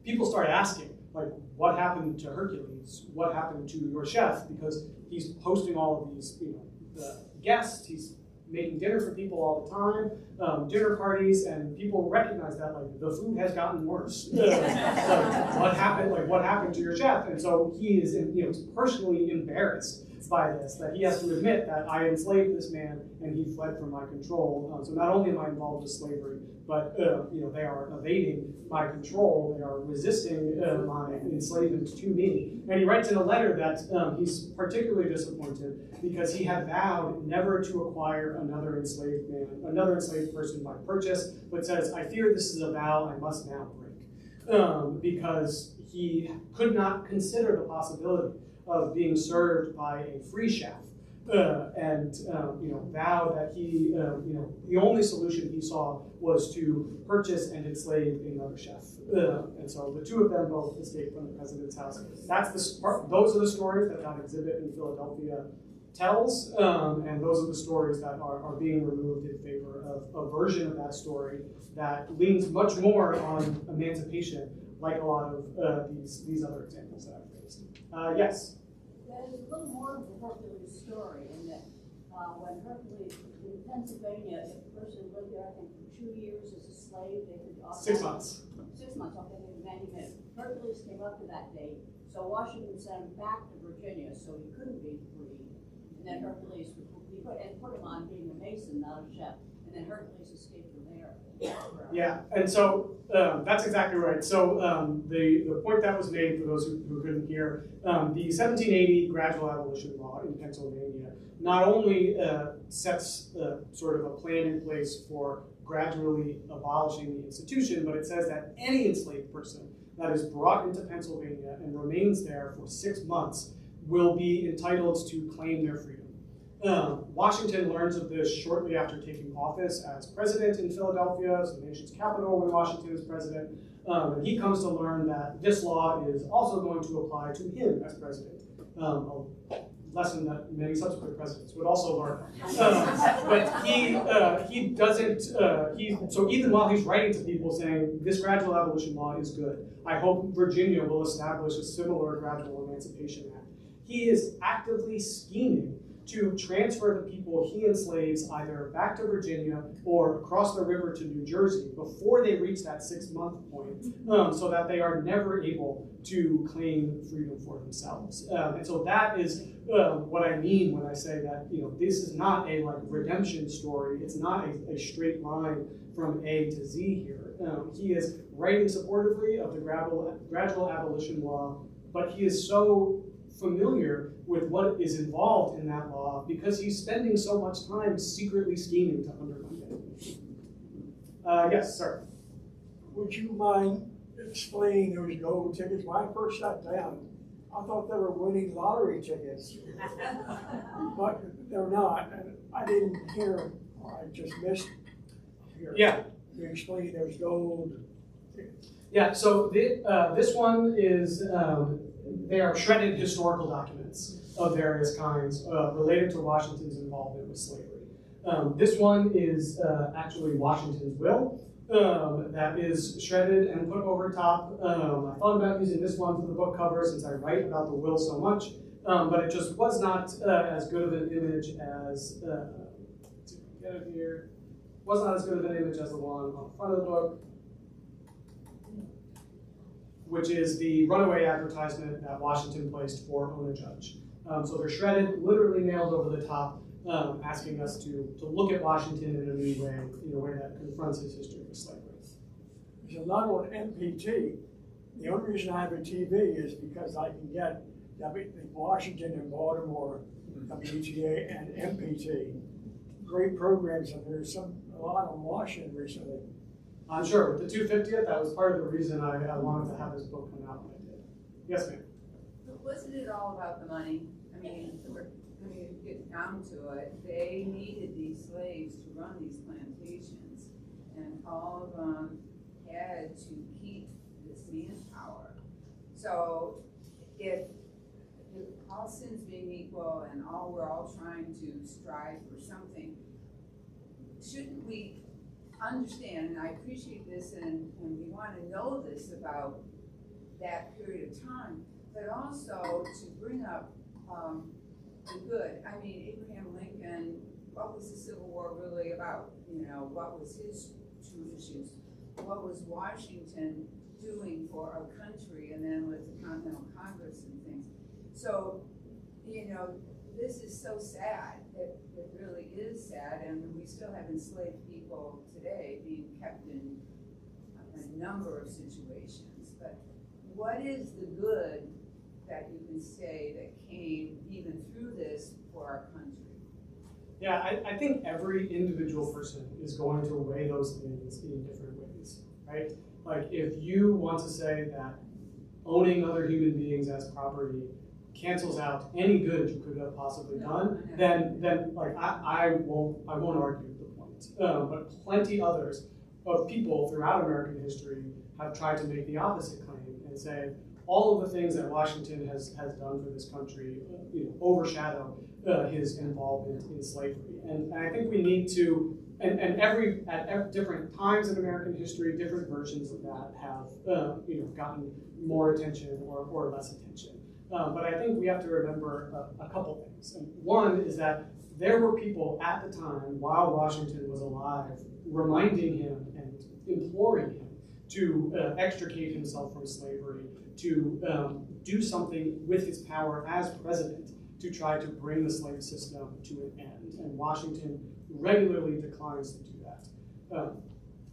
S1: People start asking, like, what happened to Hercules? What happened to your chef? Because he's hosting all of these, guests. He's making dinner for people all the time, dinner parties, and people recognize that, like, the food has gotten worse. What happened? Like, what happened to your chef? And so he is, he's personally embarrassed by this, that he has to admit that I enslaved this man and he fled from my control. So not only am I involved with slavery, but they are evading my control. They are resisting my enslavement to me. And he writes in a letter that he's particularly disappointed because he had vowed never to acquire another enslaved person by purchase, but says, I fear this is a vow I must now break. Because he could not consider the possibility of being served by a free chef, and vowed that he, the only solution he saw was to purchase and enslave another chef. And so the two of them both escaped from the president's house. Those are the stories that exhibit in Philadelphia tells, and those are the stories that are being removed in favor of a version of that story that leans much more on emancipation, like a lot of these other examples that I've raised. Yes?
S3: There's a little more of the Hercules story in that when Hercules, in Pennsylvania, if a person lived there, I think, for 2 years as a slave, they could...
S1: 6 months.
S3: 6 months, okay, Hercules came up to that date, so Washington sent him back to Virginia, so he couldn't be free. And then Hercules put him on being a mason, not a chef. And then Hercules escaped from there.
S1: Yeah, and so that's exactly right. So the point that was made, for those who couldn't hear, the 1780 gradual abolition law in Pennsylvania not only sets sort of a plan in place for gradually abolishing the institution, but it says that any enslaved person that is brought into Pennsylvania and remains there for 6 months will be entitled to claim their freedom. Washington learns of this shortly after taking office as president in Philadelphia, so the nation's capital when Washington is president. And he comes to learn that this law is also going to apply to him as president. A lesson that many subsequent presidents would also learn. But he doesn't, so even while he's writing to people saying, this gradual abolition law is good, I hope Virginia will establish a similar gradual emancipation act, he is actively scheming to transfer the people he enslaves either back to Virginia or across the river to New Jersey before they reach that 6-month point, so that they are never able to claim freedom for themselves. And so that is what I mean when I say that this is not a redemption story. It's not a straight line from A to Z here. He is writing supportively of the gradual abolition law, but he is so familiar with what is involved in that law because he's spending so much time secretly scheming to undermine it. Yes, sir.
S4: Would you mind explaining those gold tickets? When I first sat down, I thought they were winning lottery tickets, but they're not. And I didn't hear, I just missed here.
S1: Yeah.
S4: You explain those gold tickets.
S1: Yeah, so this one is, they are shredded historical documents of various kinds related to Washington's involvement with slavery. This one is actually Washington's will that is shredded and put over top. I thought about using this one for the book cover since I write about the will so much, but it just was not as good of an image as, let's see if I can get it here, was not as good of an image as the one on the front of the book. which is the runaway advertisement that Washington placed for Own a Judge. So they're shredded, literally nailed over the top, asking us to look at Washington in a new way, in a way that confronts his history of slavery.
S4: So not on MPT. The only reason I have a TV is because I can get Washington and Baltimore, WTA and MPT. Great programs, and there's a lot on Washington recently.
S1: I'm sure with the 250th, that was part of the reason I wanted to have this book come out when I did. Yes, ma'am.
S5: But wasn't it all about the money? I mean, when you get down to it, they needed these slaves to run these plantations, and all of them had to keep this manpower. So if all sins being equal and we're all trying to strive for something, shouldn't we understand, and I appreciate this, and we want to know this about that period of time, but also to bring up the good. I mean, Abraham Lincoln, what was the Civil War really about? You know, what was his true issues? What was Washington doing for our country, and then with the Continental Congress and things? So, you know, this is so sad. It really is sad, and we still have enslaved people today being kept in a number of situations. But what is the good that you can say that came even through this for our country?
S1: Yeah, I think every individual person is going to weigh those things in different ways, right? Like if you want to say that owning other human beings as property cancels out any good you could have possibly done, then like I won't argue the point. But plenty others of people throughout American history have tried to make the opposite claim and say all of the things that Washington has done for this country, overshadow his involvement in slavery. And I think we need to, at different times in American history, different versions of that have gotten more attention or less attention. But I think we have to remember a couple things. And one is that there were people at the time, while Washington was alive, reminding him and imploring him to extricate himself from slavery, to do something with his power as president to try to bring the slave system to an end. And Washington regularly declines to do that.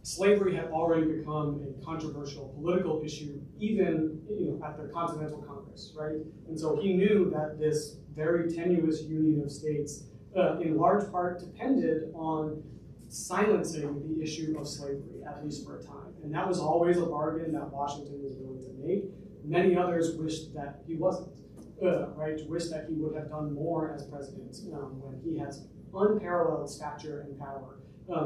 S1: Slavery had already become a controversial political issue, even at the Continental Congress, right? And so he knew that this very tenuous union of states, in large part, depended on silencing the issue of slavery, at least for a time. And that was always a bargain that Washington was willing to make. Many others wished that he wasn't, right? Wished that he would have done more as president when he has unparalleled stature and power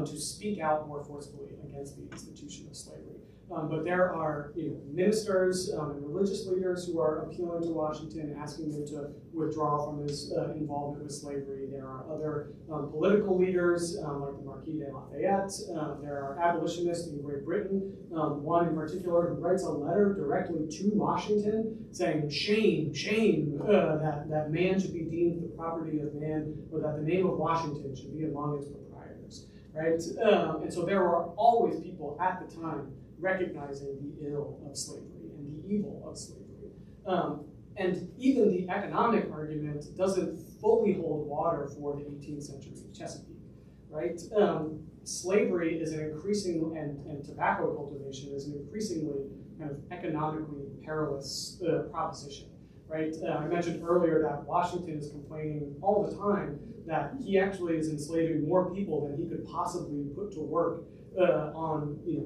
S1: to speak out more forcefully against the institution of slavery. But there are ministers and religious leaders who are appealing to Washington, asking him to withdraw from his involvement with slavery. There are other political leaders like the Marquis de Lafayette. There are abolitionists in Great Britain, one in particular who writes a letter directly to Washington saying, shame, shame, that man should be deemed the property of man, or that the name of Washington should be among its proprietors, right? And so there were always people at the time recognizing the ill of slavery and the evil of slavery. And even the economic argument doesn't fully hold water for the 18th century Chesapeake, right? Slavery is an increasing, and tobacco cultivation is an increasingly kind of economically perilous proposition, right? I mentioned earlier that Washington is complaining all the time that he actually is enslaving more people than he could possibly put to work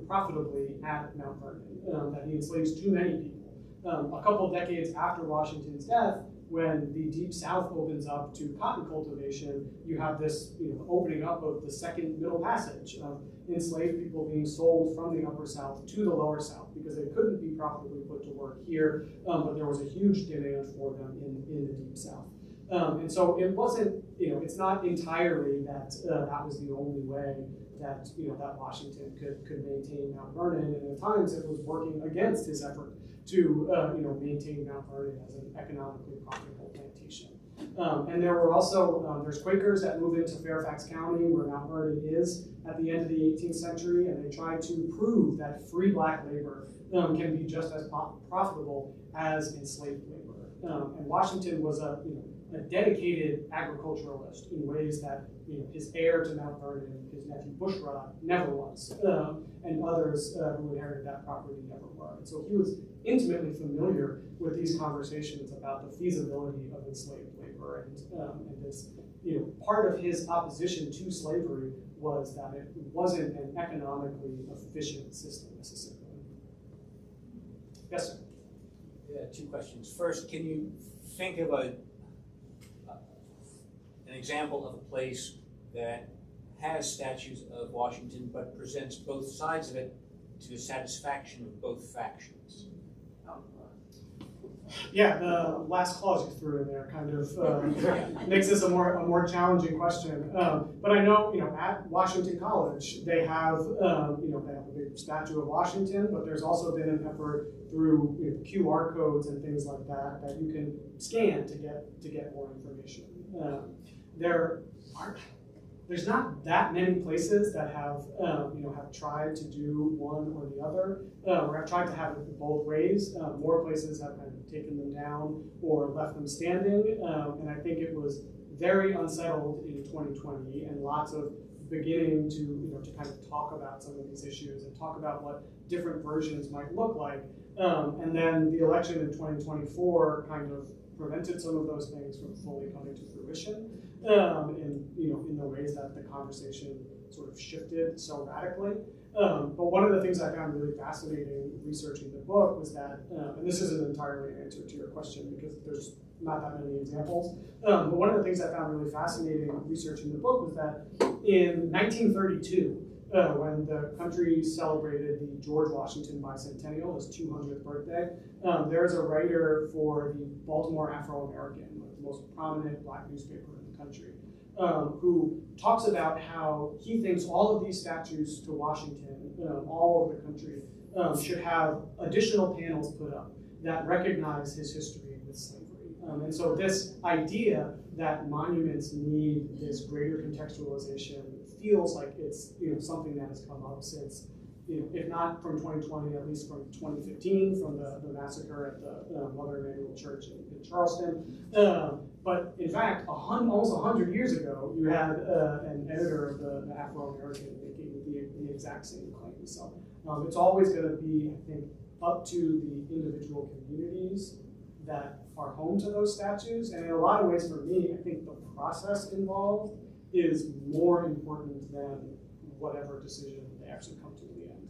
S1: profitably at Mount Vernon, that he enslaves too many people. A couple of decades after Washington's death, when the Deep South opens up to cotton cultivation, you have this opening up of the second Middle Passage of enslaved people being sold from the Upper South to the Lower South because they couldn't be profitably put to work here, but there was a huge demand for them in the Deep South. And so it wasn't, it's not entirely that that was the only way that that Washington could maintain Mount Vernon, and at times it was working against his effort to maintain Mount Vernon as an economically profitable plantation. And there were also there's Quakers that move into Fairfax County, where Mount Vernon is, at the end of the 18th century, and they tried to prove that free black labor can be just as profitable as enslaved labor. And Washington was a dedicated agriculturalist in ways that his heir to Mount Vernon, his nephew Bushrod, never was, and others who inherited that property never were. And so he was intimately familiar with these conversations about the feasibility of enslaved labor, and this, part of his opposition to slavery was that it wasn't an economically efficient system necessarily. Yes, sir.
S6: Yeah, two questions. First, can you think of an example of a place that has statues of Washington but presents both sides of it to the satisfaction of both factions?
S1: Yeah, the last clause you threw in there kind of makes this a more challenging question. But I know, at Washington College, they have, they have a big statue of Washington, but there's also been an effort through QR codes and things like that that you can scan to get more information. There's not that many places that have have tried to do one or the other, or have tried to have it both ways. More places have kind of taken them down or left them standing, and I think it was very unsettled in 2020, and lots of beginning to kind of talk about some of these issues and talk about what different versions might look like. And then the election in 2024 kind of prevented some of those things from fully coming to fruition. In the ways that the conversation sort of shifted so radically. But one of the things I found really fascinating researching the book was that, and this isn't entirely an answer to your question because there's not that many examples, but one of the things I found really fascinating researching the book was that in 1932, when the country celebrated the George Washington bicentennial, his 200th birthday, there's a writer for the Baltimore Afro-American, the most prominent black newspaper in the country, who talks about how he thinks all of these statues to Washington all over the country should have additional panels put up that recognize his history with slavery. And so this idea that monuments need this greater contextualization feels like it's something that has come up since, if not from 2020, at least from 2015, from the massacre at the Mother Emanuel Church in Charleston. But in fact, almost 100 years ago, you had an editor of the Afro-American making the exact same claim. So it's always going to be, I think, up to the individual communities that are home to those statues. And in a lot of ways, for me, I think the process involved is more important than whatever decision they actually come to in the end.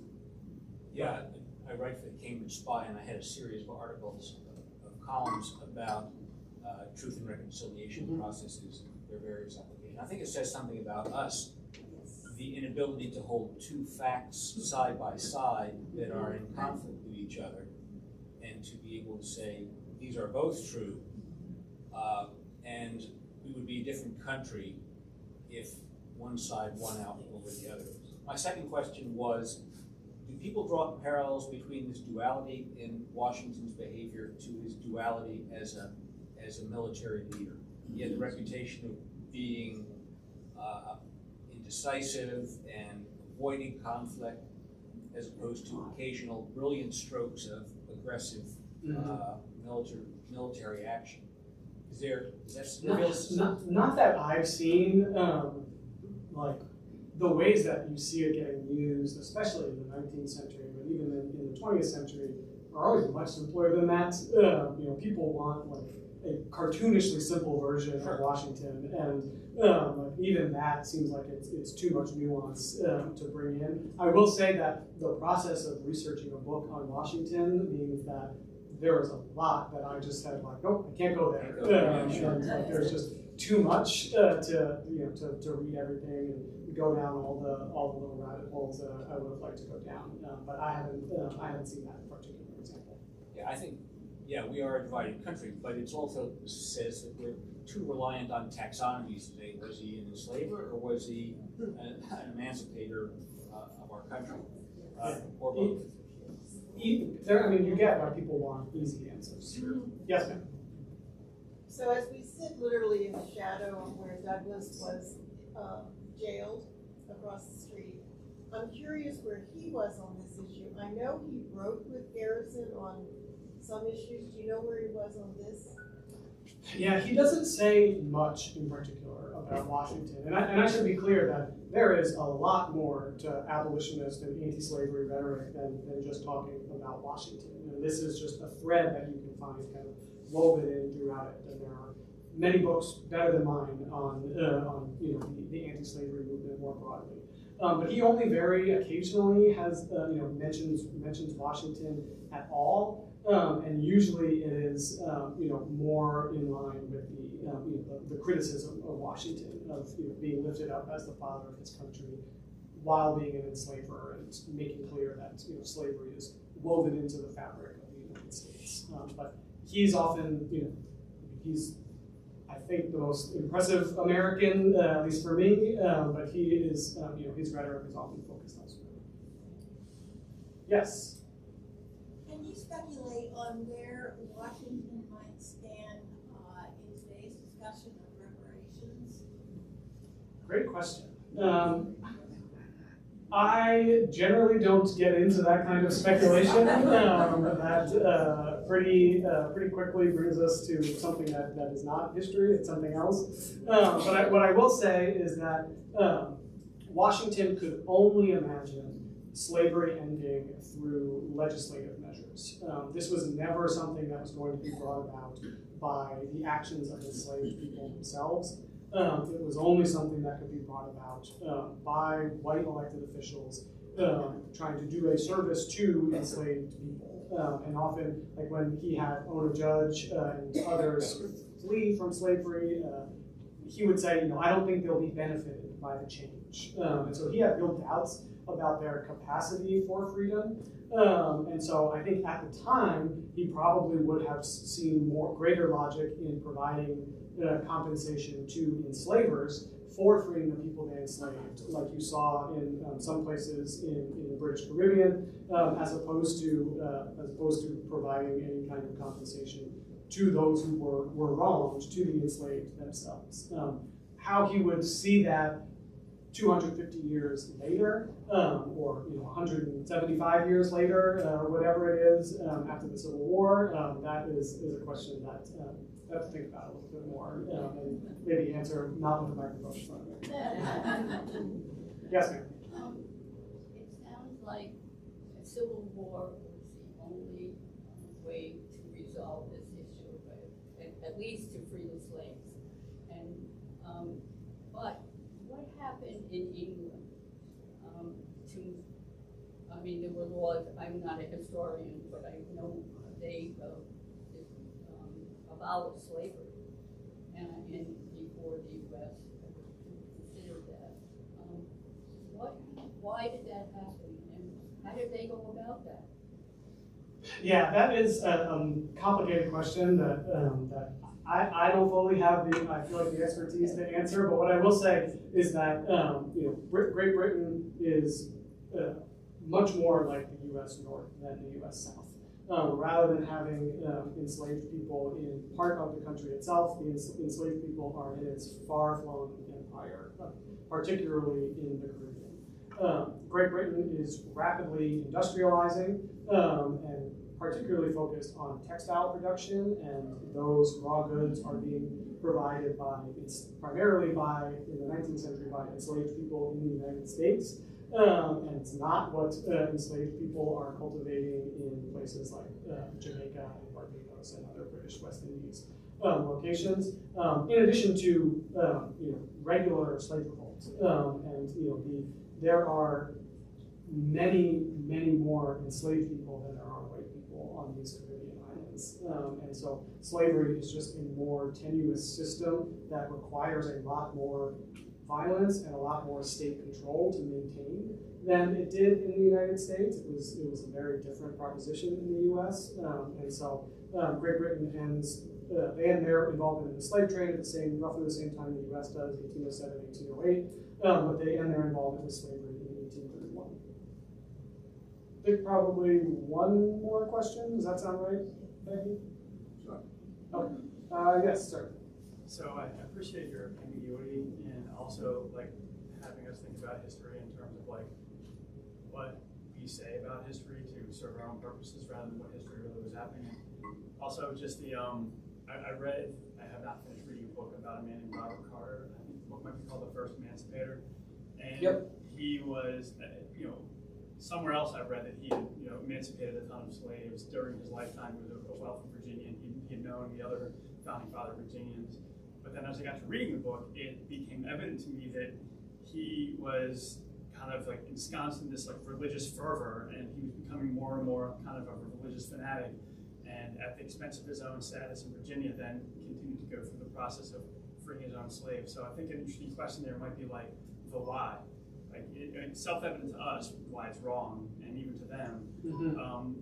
S6: Yeah, I write for the Cambridge Spy, and I had a series of articles of columns about truth and reconciliation processes, their various applications. I think it says something about us, the inability to hold two facts side by side that are in conflict with each other, and to be able to say, these are both true, and we would be a different country if one side won out over the other. My second question was, do people draw parallels between this duality in Washington's behavior to his duality as a military leader? He had the reputation of being indecisive and avoiding conflict, as opposed to occasional brilliant strokes of aggressive military action.
S1: Not that I've seen, like the ways that you see it getting used, especially in the 19th century, but even in the 20th century, are always much simpler than that. People want like a cartoonishly simple version of Washington, and like even that seems like it's too much nuance to bring in. I will say that the process of researching a book on Washington means that there was a lot that I just said like, nope, I can't go there. And like, there's just too much to read everything and go down all the little rabbit holes that I would have liked to go down. But I haven't seen that particular example.
S6: Yeah, I think we are a divided country, but it also says that we're too reliant on taxonomies today. Was he an enslaver or was he an emancipator of our country, or both?
S1: You get why people want easy answers. Yes, ma'am.
S7: So as we sit literally in the shadow of where Douglas was jailed across the street, I'm curious where he was on this issue. I know he wrote with Garrison on some issues. Do you know where he was on this?
S1: Yeah, he doesn't say much in particular about Washington. And I should be clear that there is a lot more to abolitionist and anti-slavery rhetoric than just talking about Washington. And this is just a thread that you can find kind of woven in throughout it. And there are many books better than mine on the anti-slavery movement more broadly. But he only very occasionally has mentions Washington at all. And usually it is more in line with the criticism of Washington of being lifted up as the father of his country while being an enslaver and making clear that slavery is woven into the fabric of the United States. But he's often he's I think the most impressive American, at least for me. But he is his rhetoric is often focused elsewhere. Yes.
S8: Can you speculate on where Washington might stand in today's discussion of reparations?
S1: Great question. I generally don't get into that kind of speculation. That pretty quickly brings us to something that is not history, it's something else. But what I will say is that Washington could only imagine slavery ending through legislative measures. This was never something that was going to be brought about by the actions of enslaved people themselves. It was only something that could be brought about by white elected officials trying to do a service to enslaved people. And often, like when he had Ona Judge and others flee from slavery, he would say, I don't think they'll be benefited by the change. And so he had real doubts about their capacity for freedom. And so I think at the time, he probably would have seen greater logic in providing compensation to enslavers for freeing the people they enslaved, like you saw in some places in the British Caribbean, as opposed to providing any kind of compensation to those who were wronged, to the enslaved themselves. How he would see that 250 years later, or 175 years later, or whatever it is after the Civil War, that is a question that I have to think about a little bit more, and maybe answer not with a microphone in front of me. Yes, ma'am.
S3: It sounds like a civil war was the only way to resolve this issue, at least to free the slaves. And but what happened in England there were laws, I'm not a historian, but I know they abolished slavery and before the U.S. considered that. Why did that happen, and how did they go about that?
S1: Yeah, that is a complicated question that I don't fully have the expertise to answer. But what I will say is that Great Britain is much more like the U.S. North than the U.S. South. Rather than having enslaved people in part of the country itself, the enslaved people are in its far-flung empire, particularly in the Caribbean. Great Britain is rapidly industrializing and particularly focused on textile production, and those raw goods are being provided primarily in the 19th century by enslaved people in the United States. And it's not what enslaved people are cultivating in places like Jamaica and Barbados and other British West Indies locations. In addition to regular slave revolts, there are many more enslaved people than there are white people on these Caribbean islands, and so slavery is just a more tenuous system that requires a lot more violence and a lot more state control to maintain than it did in the United States. It was a very different proposition in the U.S. And so Great Britain ends they end their involvement in the slave trade at roughly the same time the U.S. does, 1807, 1808, but they end their involvement with slavery in 1831. I think probably one more question. Does that sound right, Becky?
S9: Sure.
S1: Okay. Yes, sir.
S9: So I appreciate your ambiguity and also having us think about history in terms of what we say about history to serve our own purposes rather than what history really was happening. Also, just the, I have not finished reading a book about a man named Robert Carter. I think the book might be called The First Emancipator. And he was, somewhere else I've read that he had, emancipated a ton of slaves during his lifetime. He was a wealthy Virginian. He had known the other founding father Virginians. But then as I got to reading the book, it became evident to me that he was kind of like ensconced in this like religious fervor, and he was becoming more and more kind of a religious fanatic. And at the expense of his own status in Virginia, then continued to go through the process of freeing his own slaves. So I think an interesting question there might be like the why. Like it's self-evident to us why it's wrong, and even to them.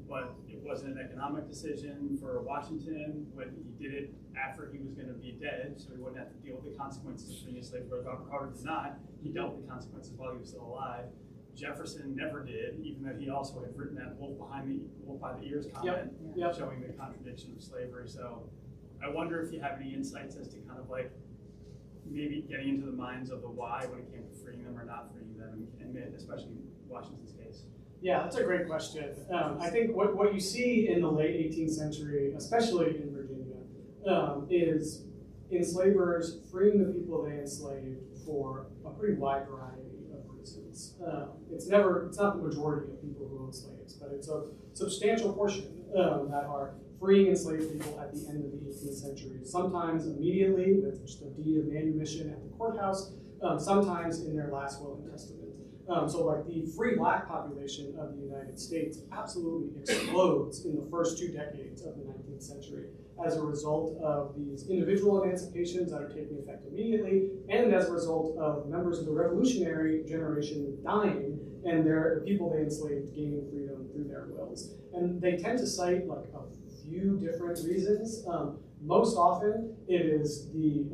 S9: But it wasn't an economic decision for Washington when he did it after he was going to be dead, so he wouldn't have to deal with the consequences of freeing his slaves. Whereas Robert Carter did not. He dealt with the consequences while he was still alive. Jefferson never did, even though he also had written that wolf by the ears comment, showing the contradiction of slavery. So I wonder if you have any insights as to kind of like maybe getting into the minds of the why when it came to freeing them or not freeing them, and especially Washington's case.
S1: Yeah, that's a great question. I think what you see in the late 18th century, especially in Virginia, is enslavers freeing the people they enslaved for a pretty wide variety of reasons. It's not the majority of people who own slaves, but it's a substantial portion that are freeing enslaved people at the end of the 18th century, sometimes immediately with just a deed of manumission at the courthouse, sometimes in their last will and testament. So like the free black population of the United States absolutely explodes in the first 2 decades of the 19th century as a result of these individual emancipations that are taking effect immediately, and as a result of members of the revolutionary generation dying and the people they enslaved gaining freedom through their wills. And they tend to cite like a few different reasons. Most often it is the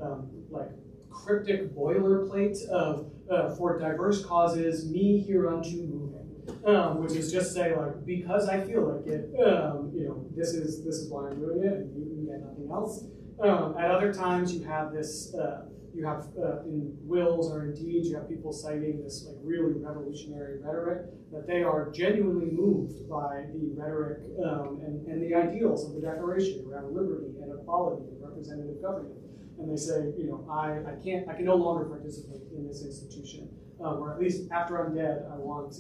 S1: like cryptic boilerplate of for diverse causes, me hereunto moving, which is just say like, because I feel like it, this is why I'm doing it, and you get nothing else. At other times, you have this, in wills or in deeds, you have people citing this like really revolutionary rhetoric, that they are genuinely moved by the rhetoric and the ideals of the Declaration around liberty and equality and representative government. And they say, I can no longer participate in this institution, or at least after I'm dead, I want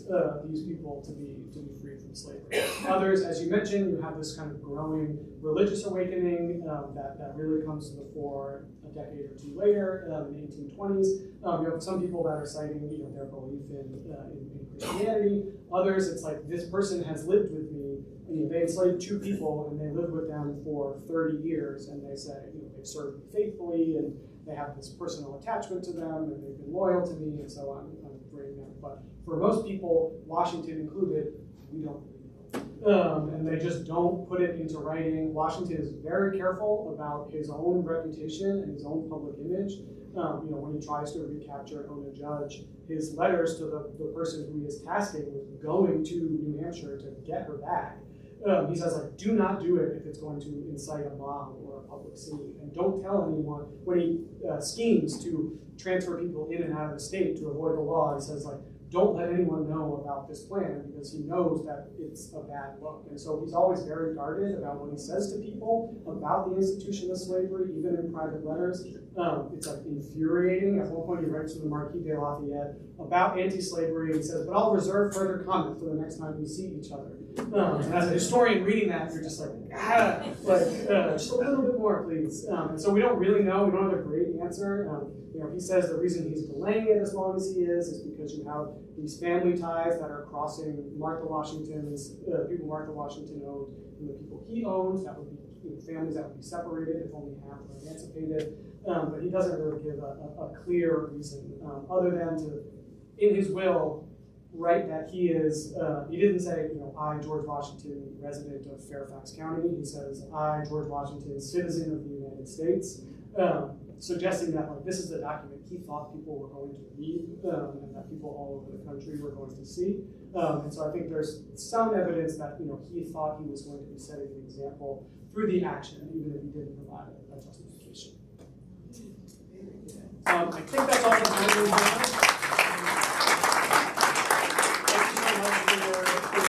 S1: these people to be freed from slavery. Others, as you mentioned, you have this kind of growing religious awakening that really comes to the fore a decade or two later, in the 1820s. You have some people that are citing, their belief in Christianity. Others, it's like, this person has lived with me. They enslaved 2 people and they lived with them for 30 years, and they say, they've served me faithfully and they have this personal attachment to them and they've been loyal to me, and so I'm freeing them. But for most people, Washington included, we don't really know. And they just don't put it into writing. Washington is very careful about his own reputation and his own public image. When he tries to recapture and own a judge, his letters to the person who he is tasking with going to New Hampshire to get her back, he says, like, do not do it if it's going to incite a mob or a public scene. And don't tell anyone, when he schemes to transfer people in and out of the state to avoid the law, he says, like, don't let anyone know about this plan, because he knows that it's a bad look. And so he's always very guarded about what he says to people about the institution of slavery, even in private letters. It's like infuriating. At one point he writes to the Marquis de Lafayette about anti-slavery, and he says, but I'll reserve further comment for the next time we see each other. And as a historian reading that, you're just like, just a little bit more, please. And so we don't really know. We don't have a great answer. He says the reason he's delaying it as long as he is because you have these family ties that are crossing Martha Washington's, people Martha Washington owned, and the people he owns. That would be families that would be separated if only half were emancipated. But he doesn't really give a clear reason other than to, in his will, write that he is, he didn't say, I, George Washington, resident of Fairfax County. He says, I, George Washington, citizen of the United States, suggesting that this is the document he thought people were going to read and that people all over the country were going to see. And so I think there's some evidence that, he thought he was going to be setting an example through the action, even if he didn't provide a justification. I think that's all the time we have.